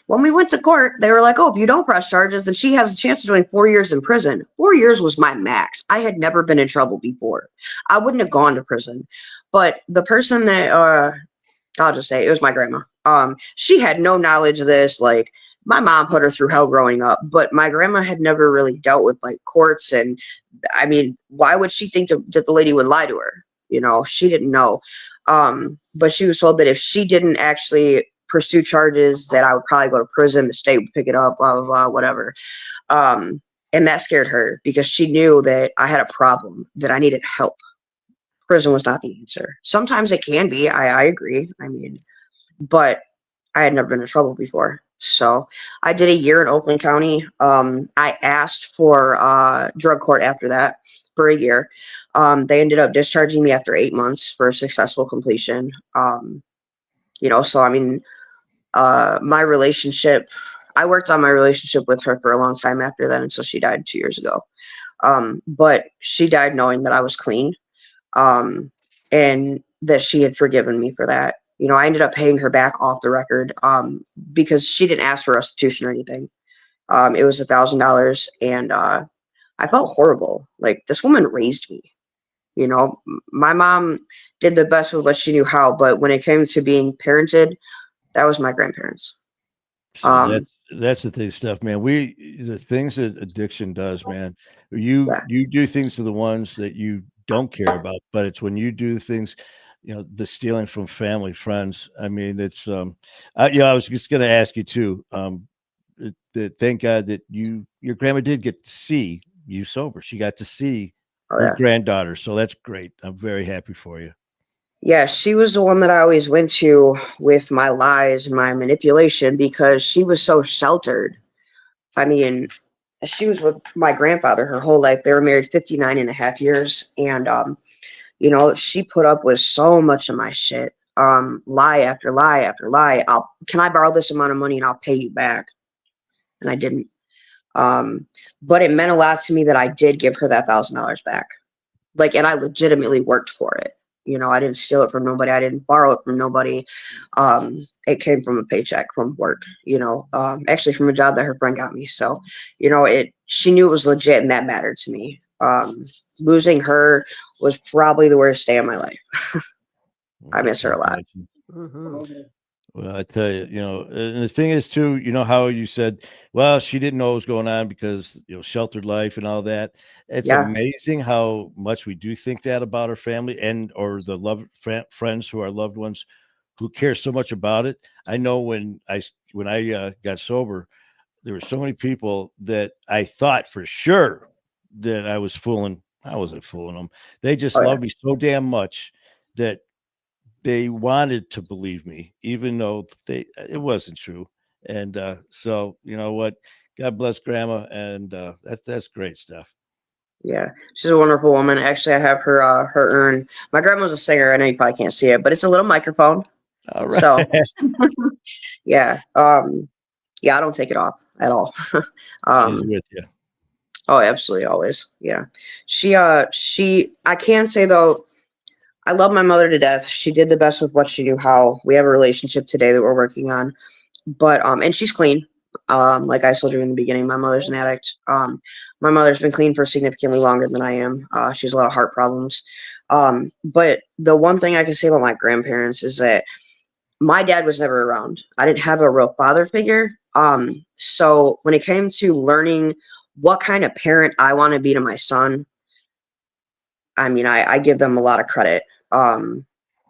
when we went to court, they were like, oh, if you don't press charges, then she has a chance of doing 4 years in prison. 4 years was my max. I had never been in trouble before. I wouldn't have gone to prison. But the person that, I'll just say, it was my grandma. She had no knowledge of this. Like, my mom put her through hell growing up, but my grandma had never really dealt with, like, courts. And, I mean, why would she think that the lady would lie to her? She didn't know. But she was told that if she didn't actually pursue charges, that I would probably go to prison, the state would pick it up, blah, blah, blah, whatever. And that scared her because she knew that I had a problem, that I needed help. Prison was not the answer. Sometimes it can be. I agree. I mean, but I had never been in trouble before. So I did a year in Oakland County. I asked for drug court after that for a year. They ended up discharging me after 8 months for a successful completion. So I mean, my relationship, I worked on my relationship with her for a long time after that until she died 2 years ago. But she died knowing that I was clean, and that she had forgiven me for that. I ended up paying her back off the record because she didn't ask for restitution or anything. It was $1,000, and I felt horrible. Like, this woman raised me. My mom did the best with what she knew how, but when it came to being parented, that was my grandparents. So that's the thing stuff, man. The things that addiction does, man, you do things to the ones that you don't care about, but it's when you do things, the stealing from family, friends. I mean, it's I was just going to ask you too. Thank God that your grandma did get to see you sober. She got to see her granddaughter, so that's great. I'm very happy for you. Yeah, she was the one that I always went to with my lies and my manipulation because she was so sheltered. I mean, she was with my grandfather her whole life. They were married 59 and a half years. And, she put up with so much of my shit. Lie after lie after lie. Can I borrow this amount of money and I'll pay you back? And I didn't. But it meant a lot to me that I did give her that $1,000 back. Like, and I legitimately worked for it. I didn't steal it from nobody. I didn't borrow it from nobody. It came from a paycheck from work, actually from a job that her friend got me. So, she knew it was legit and that mattered to me. Losing her was probably the worst day of my life. I miss her a lot. Mhm. Well, I tell you, and the thing is too, how you said, well, she didn't know what was going on because, sheltered life and all that. It's Yeah. amazing how much we do think that about our family and or the friends who are loved ones who care so much about it. I know when I got sober, there were so many people that I thought for sure that I was fooling. I wasn't fooling them. They just Oh, yeah. loved me so damn much that they wanted to believe me, even though it wasn't true. And so you know what? God bless grandma, and that's great stuff. Yeah, she's a wonderful woman. Actually, I have her urn. My grandma's a singer. I know you probably can't see it, but it's a little microphone. All right. So yeah, yeah, I don't take it off at all. She's um, with you. oh, absolutely, always. Yeah, she. I can say though, I love my mother to death. She did the best with what she knew how. We have a relationship today that we're working on, but and she's clean. Like I told you in the beginning, my mother's an addict. My mother's been clean for significantly longer than I am. She has a lot of heart problems. But the one thing I can say about my grandparents is that my dad was never around. I didn't have a real father figure. So when it came to learning what kind of parent I want to be to my son, I mean, I give them a lot of credit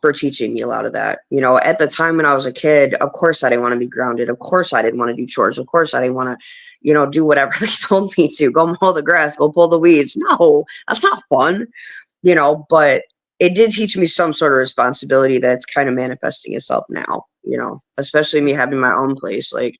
for teaching me a lot of that. At the time when I was a kid, of course I didn't want to be grounded. Of course I didn't want to do chores. Of course I didn't want to, do whatever they told me to. Go mow the grass, go pull the weeds. No, that's not fun, but it did teach me some sort of responsibility that's kind of manifesting itself now, especially me having my own place. Like,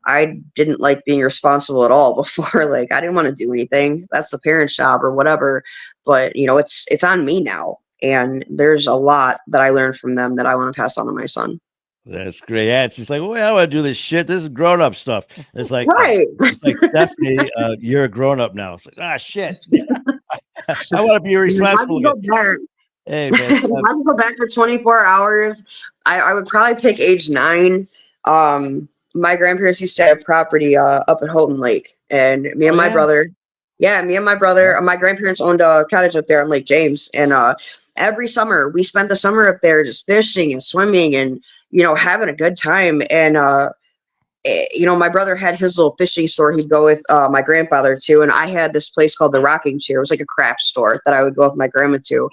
I didn't like being responsible at all before. Like, I didn't want to do anything. That's the parent's job or whatever. But it's on me now. And there's a lot that I learned from them that I want to pass on to my son. That's great. Yeah, it's just like, well, I want to do this shit. This is grown up stuff. It's like, Right. it's like Stephanie, you're a grown up now. It's like, shit. I want to be responsible again. Hey, man. If I could go back for 24 hours, I would probably pick age 9. My grandparents used to have property up at Houghton Lake, and me and my brother, my grandparents owned a cottage up there on Lake James, and every summer we spent the summer up there just fishing and swimming and having a good time. And my brother had his little fishing store he'd go with my grandfather to, and I had this place called the Rocking Chair. It was like a craft store that I would go with my grandma to,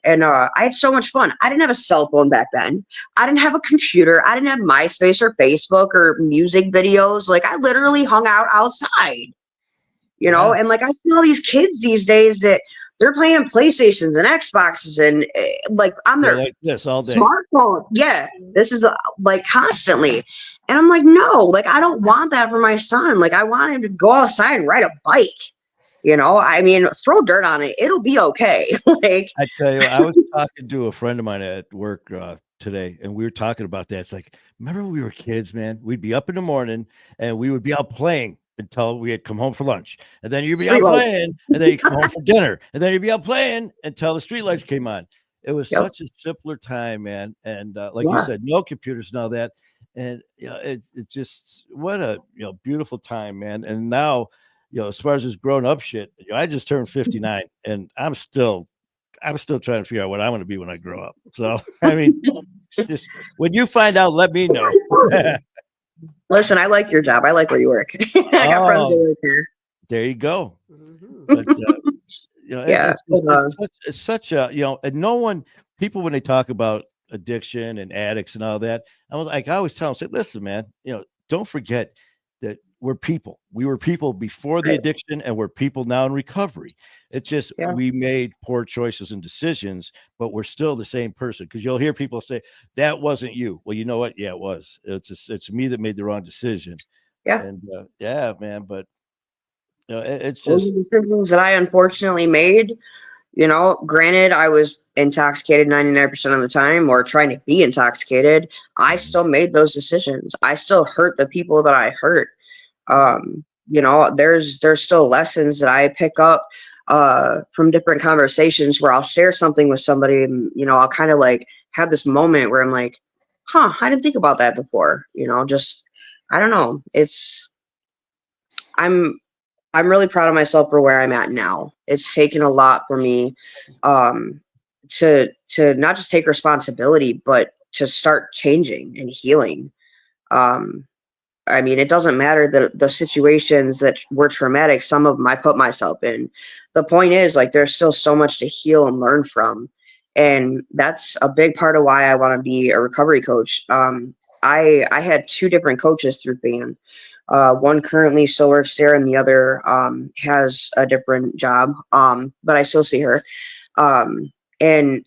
and I had so much fun. I didn't have a cell phone back then. I didn't have a computer. I didn't have MySpace or Facebook or music videos. Like, I literally hung out outside, and like I see all these kids these days that they're playing PlayStations and Xboxes and like on their like this all day. Smartphone. Yeah, this is like constantly. And I'm like, no, like I don't want that for my son. Like, I want him to go outside and ride a bike. I mean, throw dirt on it. It'll be okay. Like, I tell you, I was talking to a friend of mine at work today, and we were talking about that. It's like, remember when we were kids, man? We'd be up in the morning and we would be out playing until we had come home for lunch. And then you'd be out playing, and then you come home for dinner. And then you'd be out playing until the streetlights came on. It was such a simpler time, man. And like you said, no computers and all that. And it just, what a beautiful time, man. And now, as far as this grown up shit, I just turned 59 and I'm still trying to figure out what I want to be when I grow up. So, I mean, it's just, when you find out, let me know. Listen, I like your job. I like where you work. I got friends that work here. There you go. Mhm. But, it's such a, and no one, people, when they talk about addiction and addicts and all that, I always tell them, say, listen, man, don't forget that we're people. We were people before the Right. addiction, and we're people now in recovery. It's just Yeah. we made poor choices and decisions, but we're still the same person. Because you'll hear people say that wasn't you. Well, you know what? Yeah, it was. It's me that made the wrong decision. Yeah. And yeah, man. But it's Those just are decisions that I unfortunately made. You know, granted, I was intoxicated 99% of the time or trying to be intoxicated. I still made those decisions. I still hurt the people that I hurt. You know, there's still lessons that I pick up from different conversations where I'll share something with somebody and, you know, I'll kind of like have this moment where I'm like, huh, I didn't think about that before. You know, just I don't know. I'm I'm really proud of myself for where I'm at now. It's taken a lot for me um, to not just take responsibility, but to start changing and healing. Um, I mean, it doesn't matter the situations that were traumatic. Some of them I put myself in. The point is, like, there's still so much to heal and learn from, and that's a big part of why I want to be a recovery coach. I had two different coaches through BAN. One currently still works there, and the other has a different job. But I still see her, and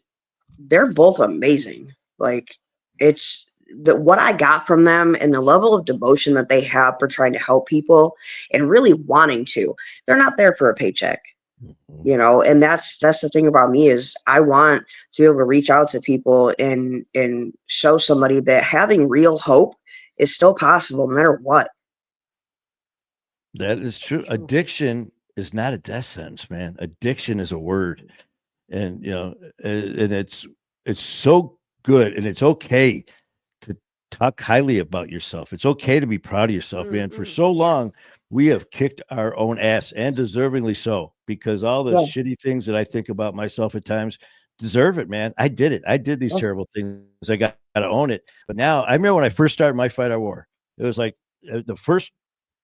they're both amazing. Like it's what I got from them and the level of devotion that they have for trying to help people and really wanting to. They're not there for a paycheck, you know, and that's the thing about me is I want to be able to reach out to people and show somebody that having real hope is still possible no matter what. that is true. True. Addiction is not a death sentence, man. Addiction is a word, and and it's so good, and it's okay to talk highly about yourself. It's okay to be proud of yourself, man. For so Yeah. long, we have kicked our own ass, and deservingly so, because all the Yeah. shitty things that I think about myself at times deserve it, man. I did it. I did these Yes. terrible things. I got to own it. But now, I remember when I first started my fight, I war. It was like the first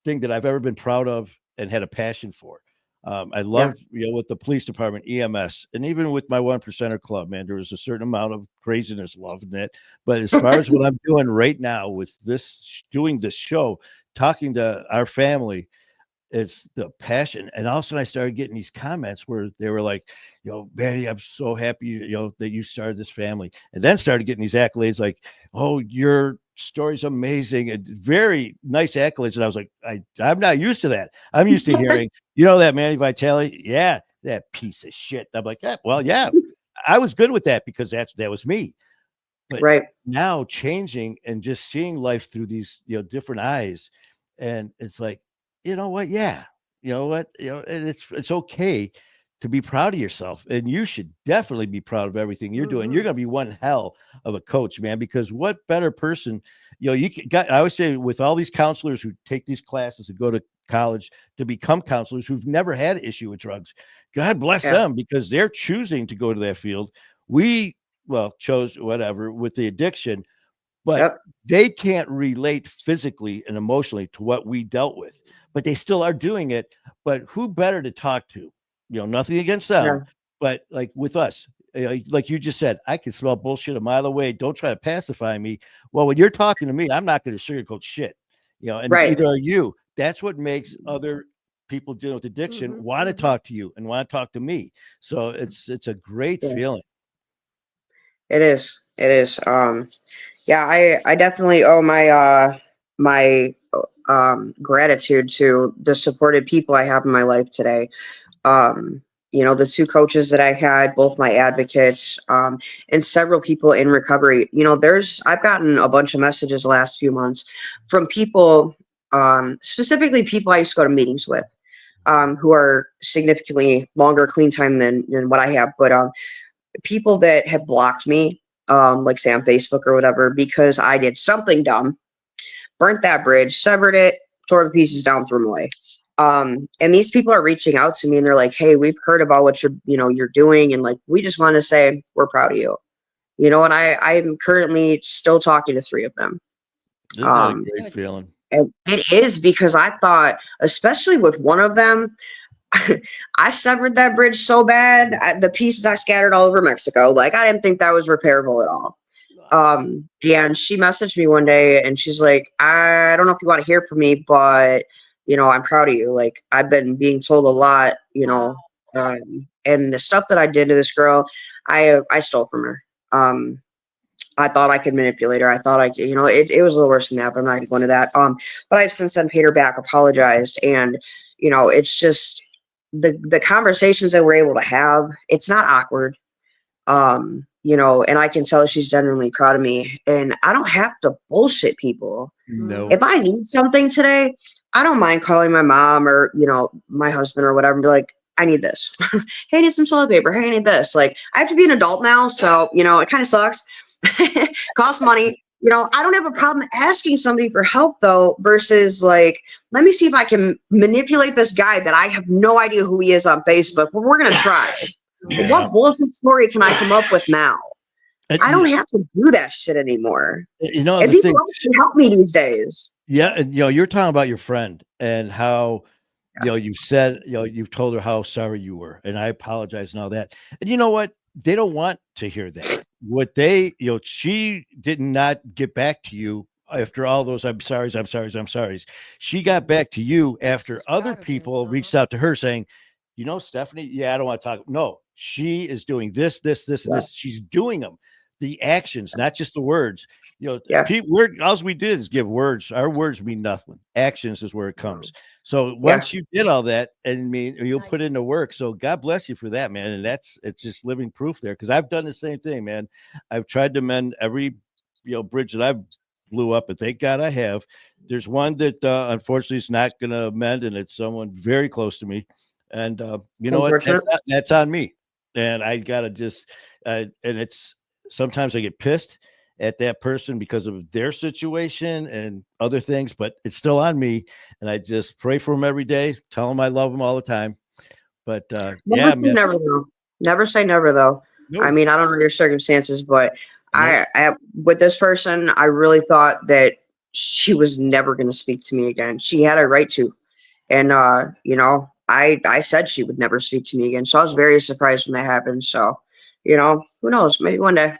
thing that I've ever been proud of and had a passion for. I loved, with the police department, EMS, and even with my 1%er club, man, there was a certain amount of craziness loving it. But as far as what I'm doing right now with this, doing this show, talking to our family, it's the passion. And all of a sudden I started getting these comments where they were like, Manny, I'm so happy, that you started this family. And then started getting these accolades like, oh, your story's amazing, and very nice accolades. And I was like, I'm not used to that. I'm used to hearing, that Manny Vitale, yeah, that piece of shit. I'm like, well, yeah, I was good with that because that was me. But Right. now changing and just seeing life through these, different eyes. And it's like, you know what? Yeah. You know what? And it's okay to be proud of yourself. And you should definitely be proud of everything you're doing. You're going to be one hell of a coach, man, because what better person, I always say with all these counselors who take these classes and go to college to become counselors who've never had an issue with drugs, God bless them, because they're choosing to go to that field. We, chose whatever with the addiction, but they can't relate physically and emotionally to what we dealt with, but they still are doing it. But who better to talk to? Nothing against them, but like with us, like you just said, I can smell bullshit a mile away. Don't try to pacify me. Well, when you're talking to me, I'm not going to sugarcoat shit, and neither are you. That's what makes other people dealing with addiction want to talk to you and want to talk to me. So it's a great feeling. It is. It is. I definitely owe my gratitude to the supported people I have in my life today. The two coaches that I had, both my advocates, and several people in recovery. I've gotten a bunch of messages the last few months from people, specifically people I used to go to meetings with, who are significantly longer clean time than what I have, but people that have blocked me, like say on Facebook or whatever, because I did something dumb, burnt that bridge, severed it, tore the pieces down, threw them away. And these people are reaching out to me and they're like, hey, we've heard about what you're doing. And like, we just want to say, we're proud of you. And I'm currently still talking to 3 of them. This is a great feeling. And it is, because I thought, especially with one of them, I severed that bridge so bad, the pieces I scattered all over Mexico. Like, I didn't think that was repairable at all. And she messaged me one day and she's like, I don't know if you want to hear from me, but I'm proud of you. Like, I've been being told a lot, and the stuff that I did to this girl, I stole from her. I thought I could manipulate her. I thought I could, it was a little worse than that, but I'm not going to go into that. But I've since then paid her back, apologized, and it's just the conversations that we're able to have. It's not awkward, and I can tell she's genuinely proud of me, and I don't have to bullshit people. No. If I need something today, I don't mind calling my mom or my husband or whatever and be like, I need this. Hey, I need some toilet paper. Hey, I need this. Like, I have to be an adult now, so it kind of sucks. Costs money. I don't have a problem asking somebody for help though, versus like, let me see if I can manipulate this guy that I have no idea who he is on Facebook, but we're gonna try. Yeah. What bullshit story can I come up with now? And, I don't have to do that shit anymore. and And the people thing, actually help me these days. yeah, and you're talking about your friend and how you said you've told her how sorry you were, and I apologize and all that. And you know what? They don't want to hear that. What they, she did not get back to you after all those I'm sorry's. She got back to you after other people reached out to her saying, Stephanie, yeah, I don't want to talk. No, she is doing this, and this. She's doing them. The actions, not just the words. All we did is give words. Our words mean nothing. Actions is where it comes. So once you did all that, you'll put into work. So God bless you for that, man. And it's just living proof there, because I've done the same thing, man. I've tried to mend every bridge that I've blew up, and thank God I have. There's one that unfortunately is not going to mend, and it's someone very close to me. And you know what? That's on me. And I gotta just and it's. Sometimes I get pissed at that person because of their situation and other things, but it's still on me. And I just pray for them every day, tell them I love them all the time. But never say never though. Never say never though. Nope. I mean, I don't know your circumstances, but Nope. I with this person, I really thought that she was never going to speak to me again. She had a right to, and I said she would never speak to me again. So I was very surprised when that happened. So. Who knows? Maybe one day.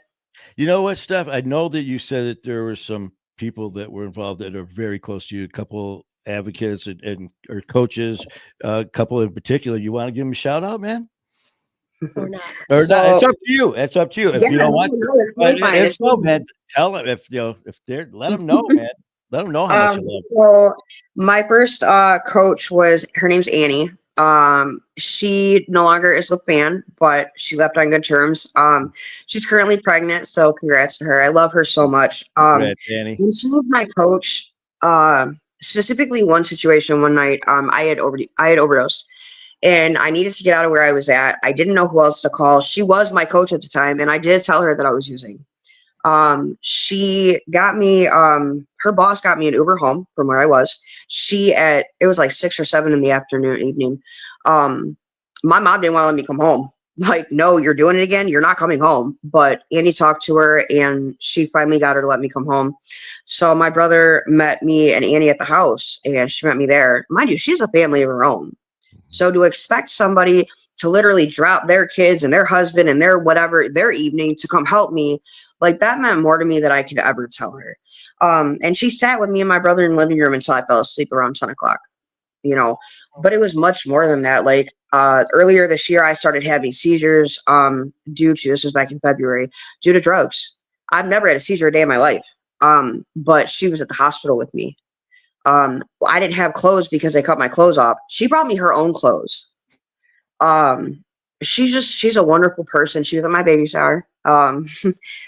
You know what, Steph? I know that you said that there were some people that were involved that are very close to you, a couple advocates and or coaches, a couple in particular. You want to give them a shout out, man? Or not? Or not? It's up to you. It's up to you. If you don't want to, It's so, man, tell them if they're let them know, man. Let them know how much you love. So my first coach her name's Annie. She no longer is with band, but she left on good terms. She's currently pregnant, so congrats to her. I love her so much. Congrats, Annie. And she was my coach. Specifically one situation one night, I had overdosed and I needed to get out of where I was at. I didn't know who else to call. She was my coach at the time, and I did tell her that I was using. She got me, her boss got me an Uber home from where I was. It was like 6 or 7 in the evening. My mom didn't want to let me come home. Like, no, you're doing it again. You're not coming home. But Annie talked to her and she finally got her to let me come home. So my brother met me and Annie at the house, and she met me there. Mind you, she's a family of her own. So to expect somebody to literally drop their kids and their husband and their evening to come help me, like, that meant more to me than I could ever tell her. And she sat with me and my brother in the living room until I fell asleep around 10 o'clock, but it was much more than that. Like, earlier this year, I started having seizures, this was back in February, due to drugs. I've never had a seizure a day in my life. But she was at the hospital with me. I didn't have clothes because they cut my clothes off. She brought me her own clothes. She's a wonderful person. She was at my baby shower.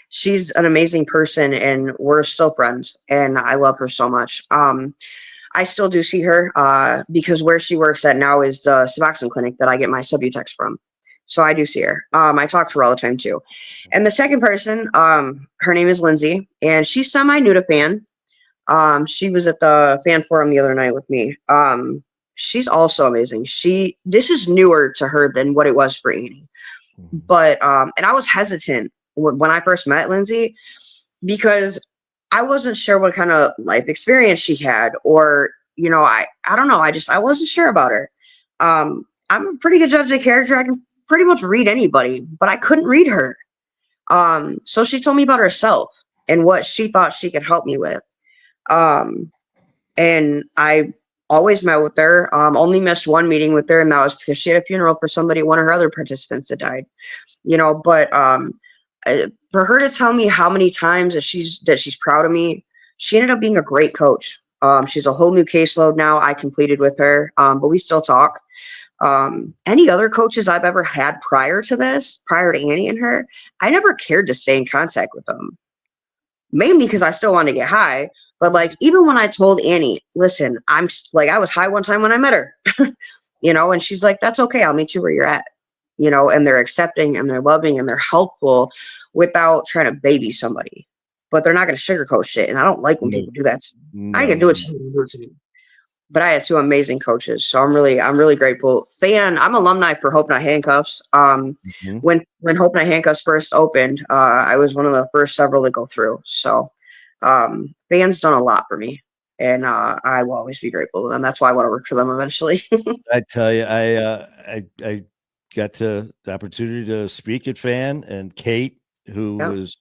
She's an amazing person, and we're still friends, and I love her so much. I still do see her, because where she works at now is the Suboxone clinic that I get my Subutex from. So I do see her. I talk to her all the time too. And the second person, her name is Lindsay, and she's semi-new to fan. She was at the fan forum the other night with me. She's also amazing. This is newer to her than what it was for Annie. But, and I was hesitant when I first met Lindsay, because I wasn't sure what kind of life experience she had, or, I don't know. I wasn't sure about her. I'm a pretty good judge of character. I can pretty much read anybody, but I couldn't read her. So she told me about herself and what she thought she could help me with. And I always met with her. Only missed one meeting with her, and that was because she had a funeral for somebody, one of her other participants that died. But for her to tell me how many times that she's proud of me, she ended up being a great coach. She's a whole new caseload now. I completed with her, but we still talk. Any other coaches I've ever had prior to this, prior to Annie and her, I never cared to stay in contact with them. Mainly because I still wanted to get high. But like, even when I told Annie, listen, I was high one time when I met her, and she's like, that's okay. I'll meet you where you're at, and they're accepting and they're loving and they're helpful without trying to baby somebody, but they're not going to sugarcoat shit. And I don't like when people do that. I can do it to you, do it to me. But I had two amazing coaches, so I'm really grateful. I'm alumni for Hope Not Handcuffs. When Hope Not Handcuffs first opened, I was one of the first several to go through. So, Fan's done a lot for me, and I will always be grateful to them. That's why I want to work for them eventually. I tell you, I got the opportunity to speak at Fan, and Kate, who was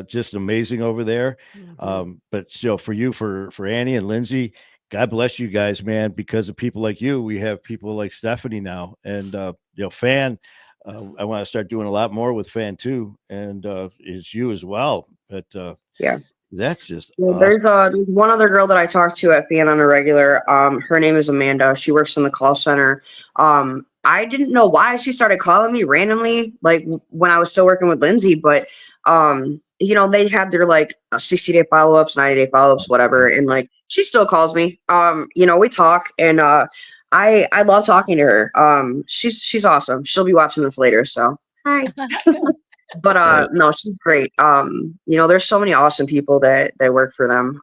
just amazing over there. But for you, for Annie and Lindsay, God bless you guys, man. Because of people like you, we have people like Stephanie now, and Fan. I want to start doing a lot more with Fan too, and it's you as well. But that's just awesome. There's one other girl that I talk to at Fan on a regular. Her name is Amanda. She works in the call center. I didn't know why she started calling me randomly, like when I was still working with Lindsay, but they have their like 60-day follow-ups, 90-day follow-ups, whatever. And like, she still calls me. We talk, and I love talking to her. She's awesome. She'll be watching this later. So hi. But no, she's great. There's so many awesome people that work for them.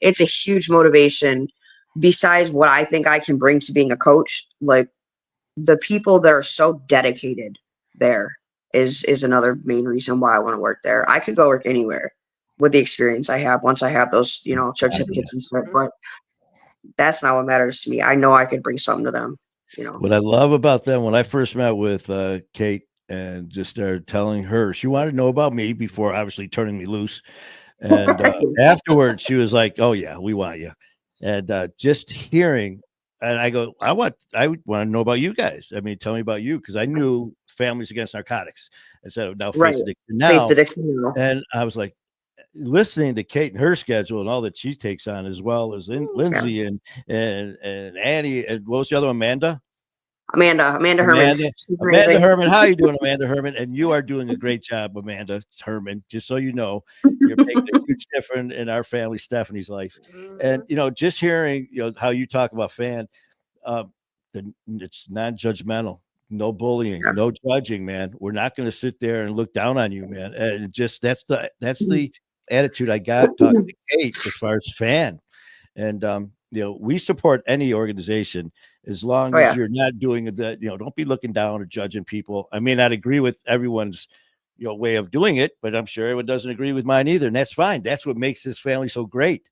It's a huge motivation besides what I think I can bring to being a coach. Like, the people that are so dedicated there is another main reason why I want to work there. I could go work anywhere with the experience I have once I have those, certificates and stuff, but that's not what matters to me. I know I could bring something to them. What I love about them, when I first met with Kate and just started telling her, she wanted to know about me before obviously turning me loose. And afterwards she was like, oh yeah, we want you. And just hearing, and I go, I want to know about you guys. I mean, tell me about you, because I knew Families Against Narcotics instead of now Face Addiction now. And I was like, listening to Kate and her schedule and all that she takes on, as well as Lindsay and Annie, and what was the other one? Amanda Herman. Amanda Herman. How are you doing, Amanda Herman? And you are doing a great job, Amanda Herman. Just so you know, you're making a huge difference in our family, Stephanie's life. And just hearing how you talk about Fan, it's non-judgmental, no bullying, no judging, man. We're not going to sit there and look down on you, man. And just that's the attitude I got talking to Kate as far as Fan. And we support any organization as long as you're not doing that. Don't be looking down or judging people. I may not agree with everyone's way of doing it, but I'm sure everyone doesn't agree with mine either, and that's fine. That's what makes this family so great.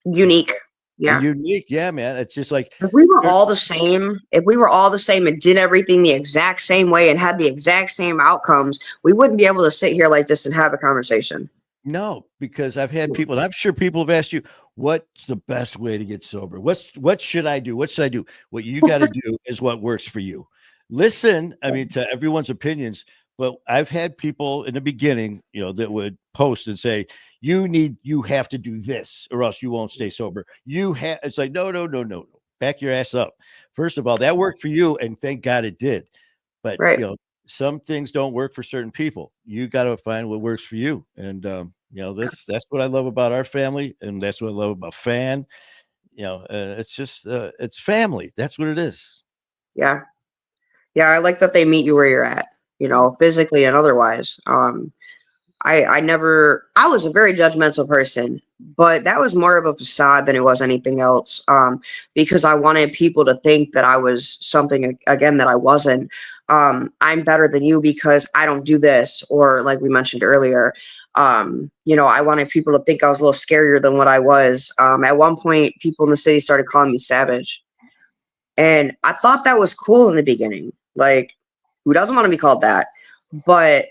Unique. Yeah, man. It's just like, if we were all the same and did everything the exact same way and had the exact same outcomes, we wouldn't be able to sit here like this and have a conversation. No, because I've had people, and I'm sure people have asked you, what's the best way to get sober? What should I do? What should I do? What you got to do is what works for you. Listen, I mean, to everyone's opinions, but I've had people in the beginning, that would post and say, you have to do this or else you won't stay sober. It's like, no. Back your ass up. First of all, that worked for you, and thank God it did. But some things don't work for certain people. You got to find what works for you. And that's what I love about our family, and that's what I love about Fan. It's just it's family. That's what it is. Yeah. I like that they meet you where you're at, physically and otherwise. I was a very judgmental person, but that was more of a facade than it was anything else. Because I wanted people to think that I was something, again, that I wasn't. I'm better than you because I don't do this, or like we mentioned earlier, I wanted people to think I was a little scarier than what I was. At one point, people in the city started calling me savage, and I thought that was cool in the beginning. Like, who doesn't want to be called that? But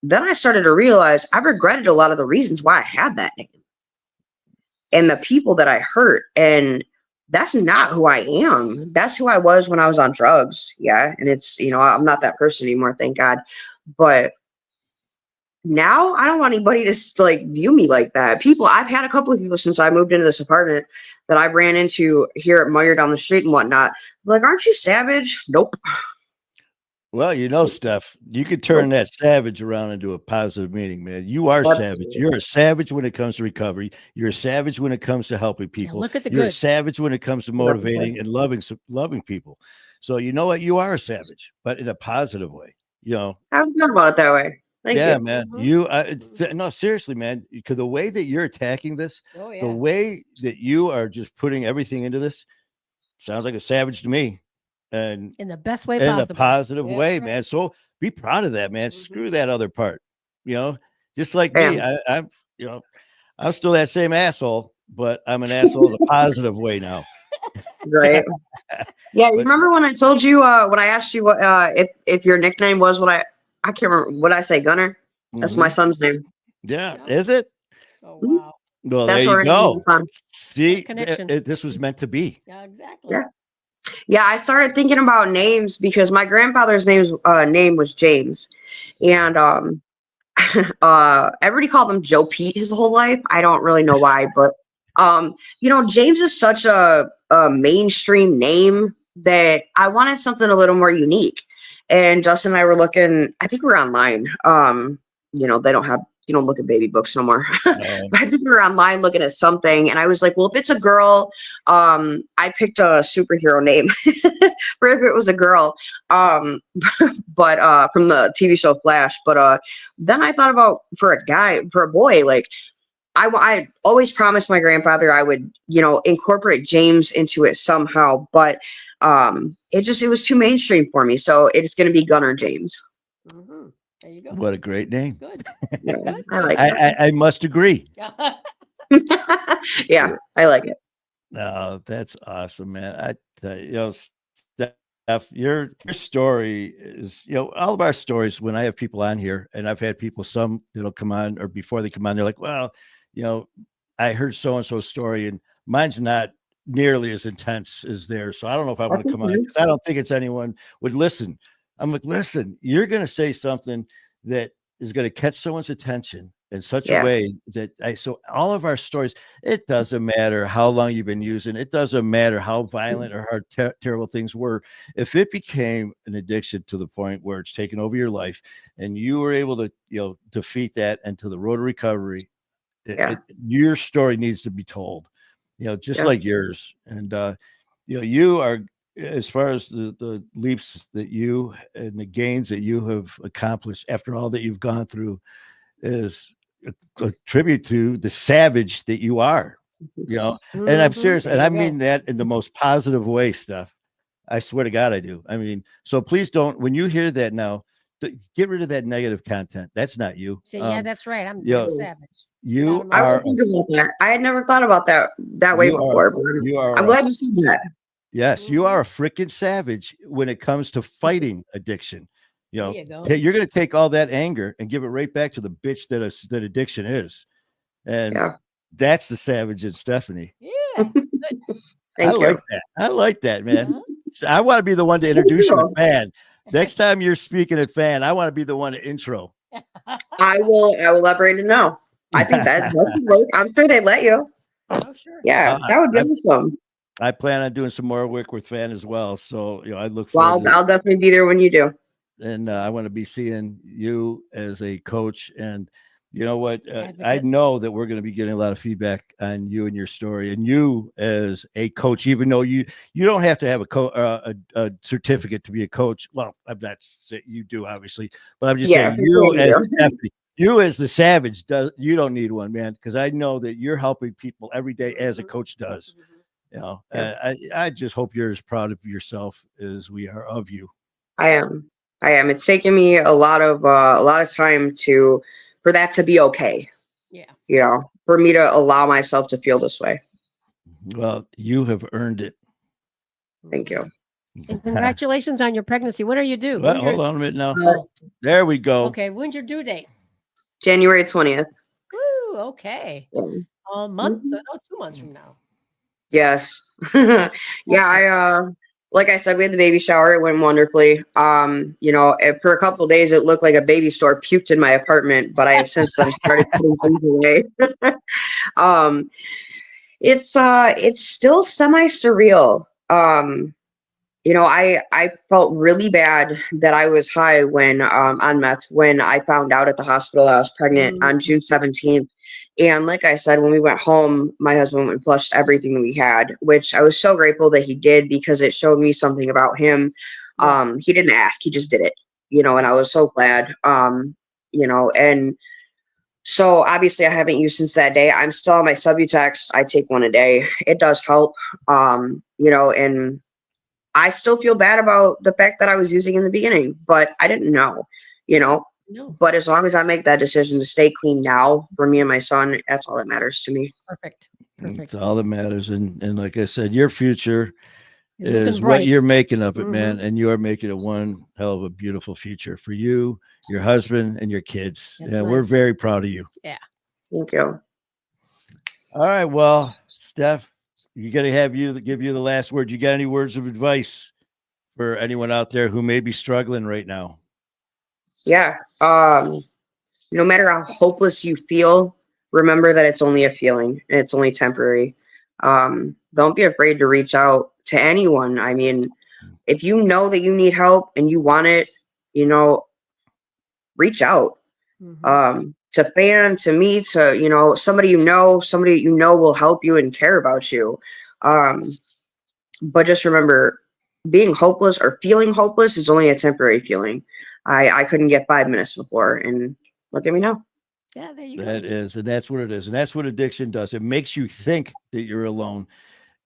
then I started to realize I regretted a lot of the reasons why I had that name and the people that I hurt. And that's not who I am. That's who I was when I was on drugs. Yeah. And it's, I'm not that person anymore, thank God. But now I don't want anybody to like view me like that. I've had a couple of people since I moved into this apartment that I ran into here at Meyer down the street and whatnot. Like, aren't you savage? Nope. Well, Steph, you could turn that savage around into a positive meaning, man. You are savage. You're a savage when it comes to recovery. You're a savage when it comes to helping people. look at the You're a good. savage when it comes to motivating and loving people. So you know what? You are a savage, but in a positive way. I haven't thought about it that way. Thank you. Man. No, seriously, man. Because the way that you're attacking this, the way that you are just putting everything into this, sounds like a savage to me. And in the best way in possible. a positive way, man. So be proud of that, man. Screw that other part. Just like me. I'm still that same asshole, but I'm an asshole in a positive way now. Right. Yeah. Remember when I told you when I asked you what if your nickname was what I can't remember what I say, Gunner? That's my son's name. Yeah. Is it? Oh wow. Well, that's there you go. See, connection. This was meant to be. Yeah, exactly. Yeah. Yeah, I started thinking about names because my grandfather's name was James, and everybody called him Joe Pete his whole life. I don't really know why, but James is such a mainstream name that I wanted something a little more unique. And Justin and I were looking. I think we were online. They don't have. You don't look at baby books no more. But I think we were online looking at something, and I was like, well, if it's a girl, I picked a superhero name for if it was a girl, but from the TV show Flash. But then I thought about for a boy, like I always promised my grandfather I would, incorporate James into it somehow, but it was too mainstream for me. So it's going to be Gunner James. Mm-hmm. There you go. What a great name. Good. Yeah, I like I must agree. Yeah, I like it. No, that's awesome, man. I tell you, Steph, your story is, all of our stories, when I have people on here, and I've had people, some that'll come on or before they come on, they're like, well, I heard so-and-so's story and mine's not nearly as intense as theirs. So I don't know if I want to come on because I don't think it's anyone would listen. I'm like, listen, you're going to say something that is going to catch someone's attention in such a way that so all of our stories, it doesn't matter how long you've been using, it doesn't matter how violent or how terrible things were. If it became an addiction to the point where it's taken over your life and you were able to, defeat that into the road to recovery, your story needs to be told, just like yours. And, you are, as far as the leaps that you and the gains that you have accomplished after all that you've gone through is a tribute to the savage that you are, and I'm serious. And I mean that in the most positive way, Steph. I swear to God, I do. I mean, so please don't, when you hear that now, get rid of that negative content. That's not you. So, that's right. I'm savage. You I are. would think about that. I had never thought about that way before. I'm glad you said that. Yes, you are a freaking savage when it comes to fighting addiction. You're going to take all that anger and give it right back to the bitch that addiction is. And that's the savage in Stephanie. Yeah. I like that, man. I want to be the one to introduce you to Fan. Next time you're speaking at Fan, I want to be the one to intro. I will let Brandon know. I think that's I'm sure they'd let you. Oh, sure. Yeah, that would be awesome. I plan on doing some more work with Fan as well. So, I look forward I'll definitely be there when you do. And I want to be seeing you as a coach. And you know what? I know that we're going to be getting a lot of feedback on you and your story, and you as a coach, even though you don't have to have a certificate to be a coach. Well, I'm not saying you do, obviously, but I'm just saying you as the savage, you don't need one, man, because I know that you're helping people every day as a coach does. I just hope you're as proud of yourself as we are of you. I am. It's taken me a lot of time for that to be okay. Yeah. For me to allow myself to feel this way. Well, you have earned it. Thank you. And congratulations on your pregnancy. When are you due? Well, hold on a minute now. There we go. Okay. When's your due date? January 20th. Woo. Okay. A month? No, 2 months from now. Yes. Yeah, Excellent. like I said, we had the baby shower. It went wonderfully. For a couple of days, it looked like a baby store puked in my apartment, but I have since then started putting things away. um, it's still semi surreal. I felt really bad that I was high when on meth when I found out at the hospital I was pregnant on Mhm. June 17th. And like I said, when we went home, my husband went and flushed everything we had, which I was so grateful that he did because it showed me something about him. Yes. He didn't ask, he just did it, and I was so glad. And so obviously I haven't used since that day. I'm still on my Subutex. I take one a day. It does help. And I still feel bad about the fact that I was using in the beginning, but I didn't know, you know. No. But as long as I make that decision to stay clean now for me and my son, that's all that matters to me. Perfect. It's Perfect. all that matters. And like I said, your future You're looking is what bright. you're making of it, Mhm. man. And you are making it one hell of a beautiful future for you, your husband, and your kids. That's And we're nice. very proud of you. Yeah. Thank you. All right. Well, Steph, you got to have you give you the last word. You got any words of advice for anyone out there who may be struggling right now? Yeah. No matter how hopeless you feel, remember that it's only a feeling and it's only temporary. Don't be afraid to reach out to anyone. I mean, if you know that you need help and you want it, reach out. Mhm. To fan, to me, to somebody will help you and care about you. Um, but just remember, being hopeless or feeling hopeless is only a temporary feeling. I couldn't get 5 minutes before, and look at me now. Yeah, there you That go. is, and that's what it is. And that's what addiction does. It makes you think that you're alone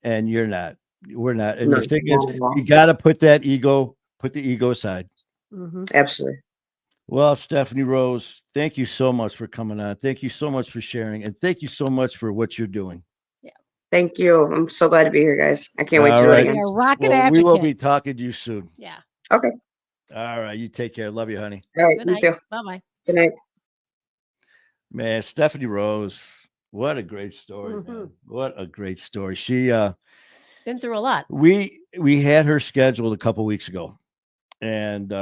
and you're not. We're not. And No, the thing is, not at all. you got to put the ego aside. Mhm. Absolutely. Well, Stephanie Rose, thank you so much for coming on. Thank you so much for sharing. And thank you so much for what you're doing. Yeah. Thank you. I'm so glad to be here, guys. I can't wait to All do it right. again. Yeah, rocket Well, we will advocate. be talking to you soon. Yeah. Okay. All right. You take care. Love you, honey. All right. Good You night. too. Bye-bye. Good night. Man, Stephanie Rose, what a great story, man. Mhm. What a great story. She Been through a lot. we had her scheduled a couple weeks ago, and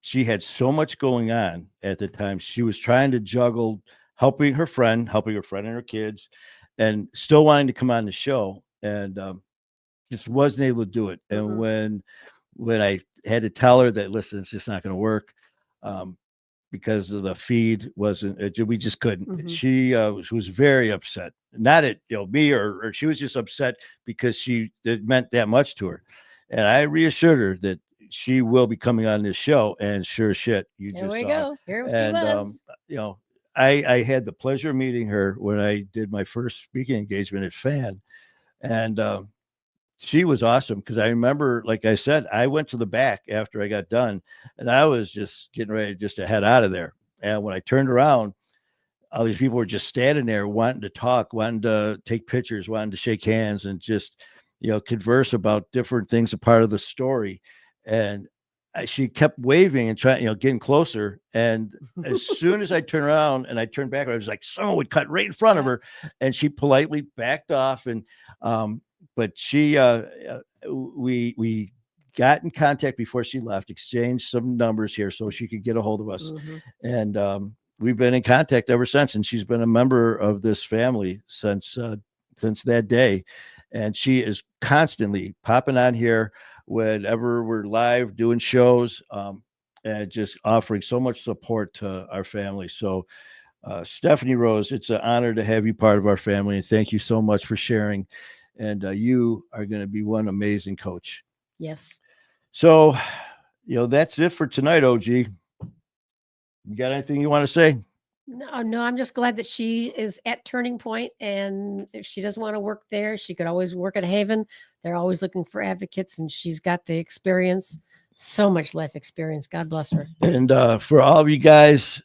she had so much going on at the time. She was trying to juggle helping her friend and her kids, and still wanting to come on the show, and just wasn't able to do it. And Mhm. when I had to tell her that, listen, it's just not going to work, because of the feed wasn't, we just couldn't. Mhm. She was very upset, not at me, or she was just upset because it meant that much to her. And I reassured her that she will be coming on this show, and sure as shit, you There just we saw. go. Here she And was. you know, I had the pleasure of meeting her when I did my first speaking engagement at FAN, and she was awesome because I remember, like I said, I went to the back after I got done, and I was just getting ready just to head out of there. And when I turned around, all these people were just standing there wanting to talk, wanting to take pictures, wanting to shake hands, and just converse about different things, a part of the story. And she kept waving and trying, getting closer. And as soon as I turned around and I turned back, I was like, someone would cut right in front of her, and she politely backed off. And but she we got in contact before she left, exchanged some numbers here so she could get a hold of us. Mhm. And we've been in contact ever since, and she's been a member of this family since that day. And she is constantly popping on here whenever we're live doing shows, and just offering so much support to our family. So Stephanie Rose, it's an honor to have you part of our family, and thank you so much for sharing. And you are going to be one amazing coach. Yes. So, that's it for tonight, OG. You got anything you want to say? No, I'm just glad that she is at Turning Point, and if she doesn't want to work there, she could always work at Haven. They're always looking for advocates, and she's got the experience, so much life experience. God bless her. And for all of you guys,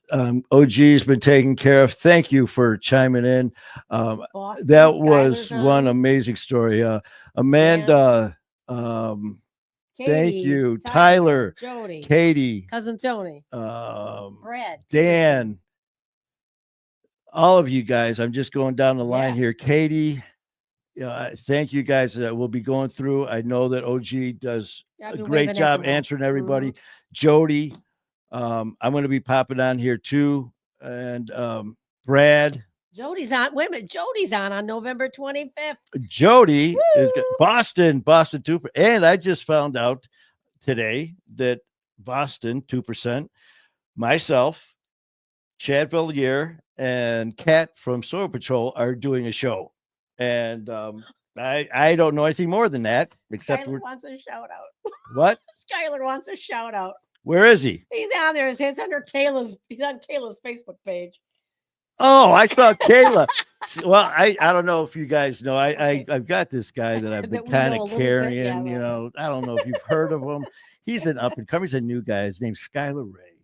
OG's been taken care of. Thank you for chiming in. Boston, That was Skylar's one on. amazing story. Amanda, thank Katie, you. Tyler, Jody, Katie, cousin Tony, Brad, Teresa. Dan, all of you guys. I'm just going down the line Yeah. here. Katie, Thank you guys. We'll be going through. I know that OG does I've a been great waving at job them all. answering everybody. Jody, I'm going to be popping on here too, and Brad. Jody's on. Wait a minute. Jody's on November 25th. Jody is Woo! Boston 2%. And I just found out today that Boston 2%, myself, Chad Villiers, and Kat from Soil Patrol are doing a show. And I don't know anything more than that, except Skylar wants a shout out. what? Skylar wants a shout out. Where is he? He's down there. He's under Kayla's. He's on Kayla's Facebook page. Oh, I saw Kayla. Well, I don't know if you guys know. Okay. I've got this guy that I've been That we kind know a of little bit, carrying. yeah, You well. know, I don't know if you've heard of him. He's an up and coming. He's a new guy. His name's Skylar Ray.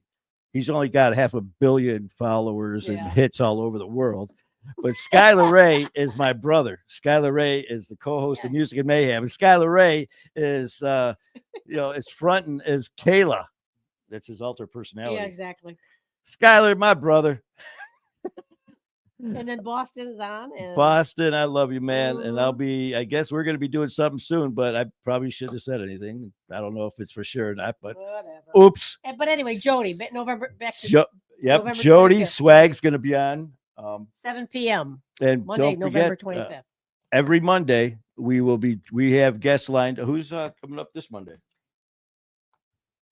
He's only got 500 million followers and Yeah. hits all over the world. But Skylar Ray is my brother. Skylar Ray is the co-host of Music and Mayhem. And Skylar Ray is, is fronting is Kayla. That's his alter personality. Yeah, exactly. Skylar, my brother. And then Boston's on. And Boston, I love you, man. And Mhm. I guess we're going to be doing something soon, but I probably shouldn't have said anything. I don't know if it's for sure or not, but whatever. oops. But anyway, Jody, November back to Yep. November Jody 25th. Swag's going to be on. 7 p.m. And Monday, don't November forget, 25th. every Monday we have guests lined. Who's coming up this Monday?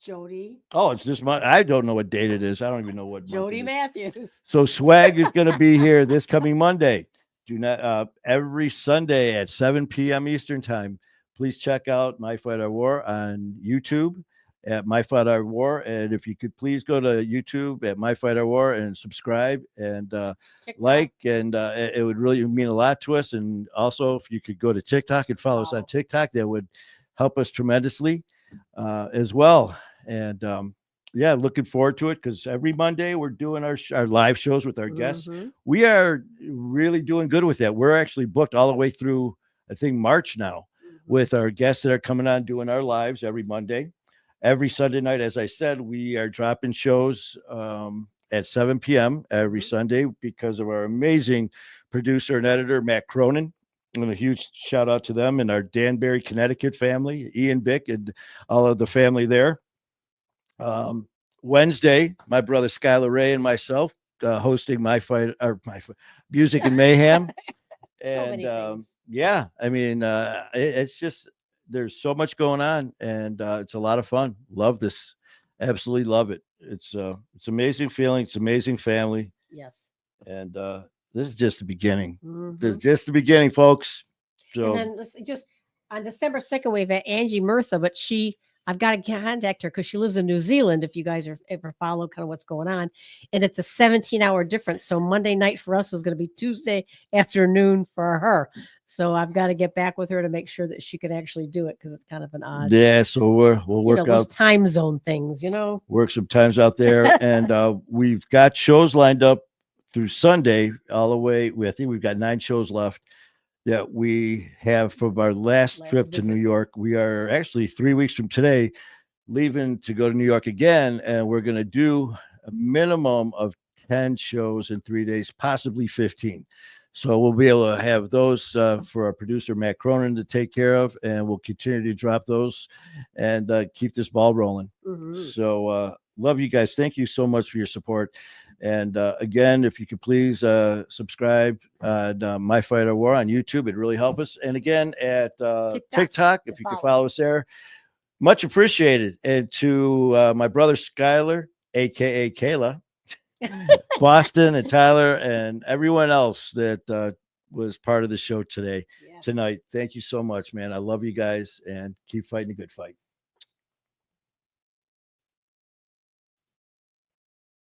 Jody. Oh, it's this month. I don't know what date it is. I don't even know what month Jody it is. Matthews. So Swag is going to be here this coming Monday. Do not every Sunday at 7 p.m. Eastern time. Please check out My Fight Our War on YouTube at My Fight Our War. And if you could please go to YouTube at My Fight Our War and subscribe and TikTok. like, and it would really mean a lot to us. And also, if you could go to TikTok and follow us on TikTok, that would help us tremendously as well. And looking forward to it because every Monday we're doing our live shows with our guests. Mhm. We are really doing good with that. We're actually booked all the way through, I think, March now with our guests that are coming on doing our lives every Monday. Every Sunday night, as I said, we are dropping shows at 7 p.m. every Sunday because of our amazing producer and editor, Matt Cronin. And a huge shout out to them and our Danbury, Connecticut family, Ian Bick, and all of the family there. Wednesday, my brother Skylar Ray and myself hosting my Music and Mayhem. So many things. Yeah, I mean, it's just there's so much going on, and it's a lot of fun. Love this, absolutely love it. It's amazing feeling. It's amazing family, Yes. and this is just the beginning. Mhm. This is just the beginning, folks. So And then let's just on December 2nd, we've had Angie Murtha, but I've got to contact her because she lives in New Zealand. If you guys ever follow kind of what's going on, and it's a 17-hour difference. So Monday night for us is going to be Tuesday afternoon for her. So I've got to get back with her to make sure that she could actually do it because it's kind of an odd, yeah, so we'll work those out. time zone things, Work some times out there, and we've got shows lined up through Sunday all the way. I think we've got 9 shows left that we have from our last trip to visit. New York. We are actually 3 weeks from today leaving to go to New York again, and we're going to do a minimum of 10 shows in 3 days, possibly 15. So we'll be able to have those for our producer, Matt Cronin, to take care of, and we'll continue to drop those and keep this ball rolling. Mhm. So love you guys. Thank you so much for your support. And again, if you could please subscribe to My Fight Our War on YouTube, it really helps us. And again, at TikTok, if you could follow us there, much appreciated. And to my brother Skylar, aka Kayla, Boston, and Tyler, and everyone else that was part of the show tonight. Thank you so much, man. I love you guys, and keep fighting a good fight.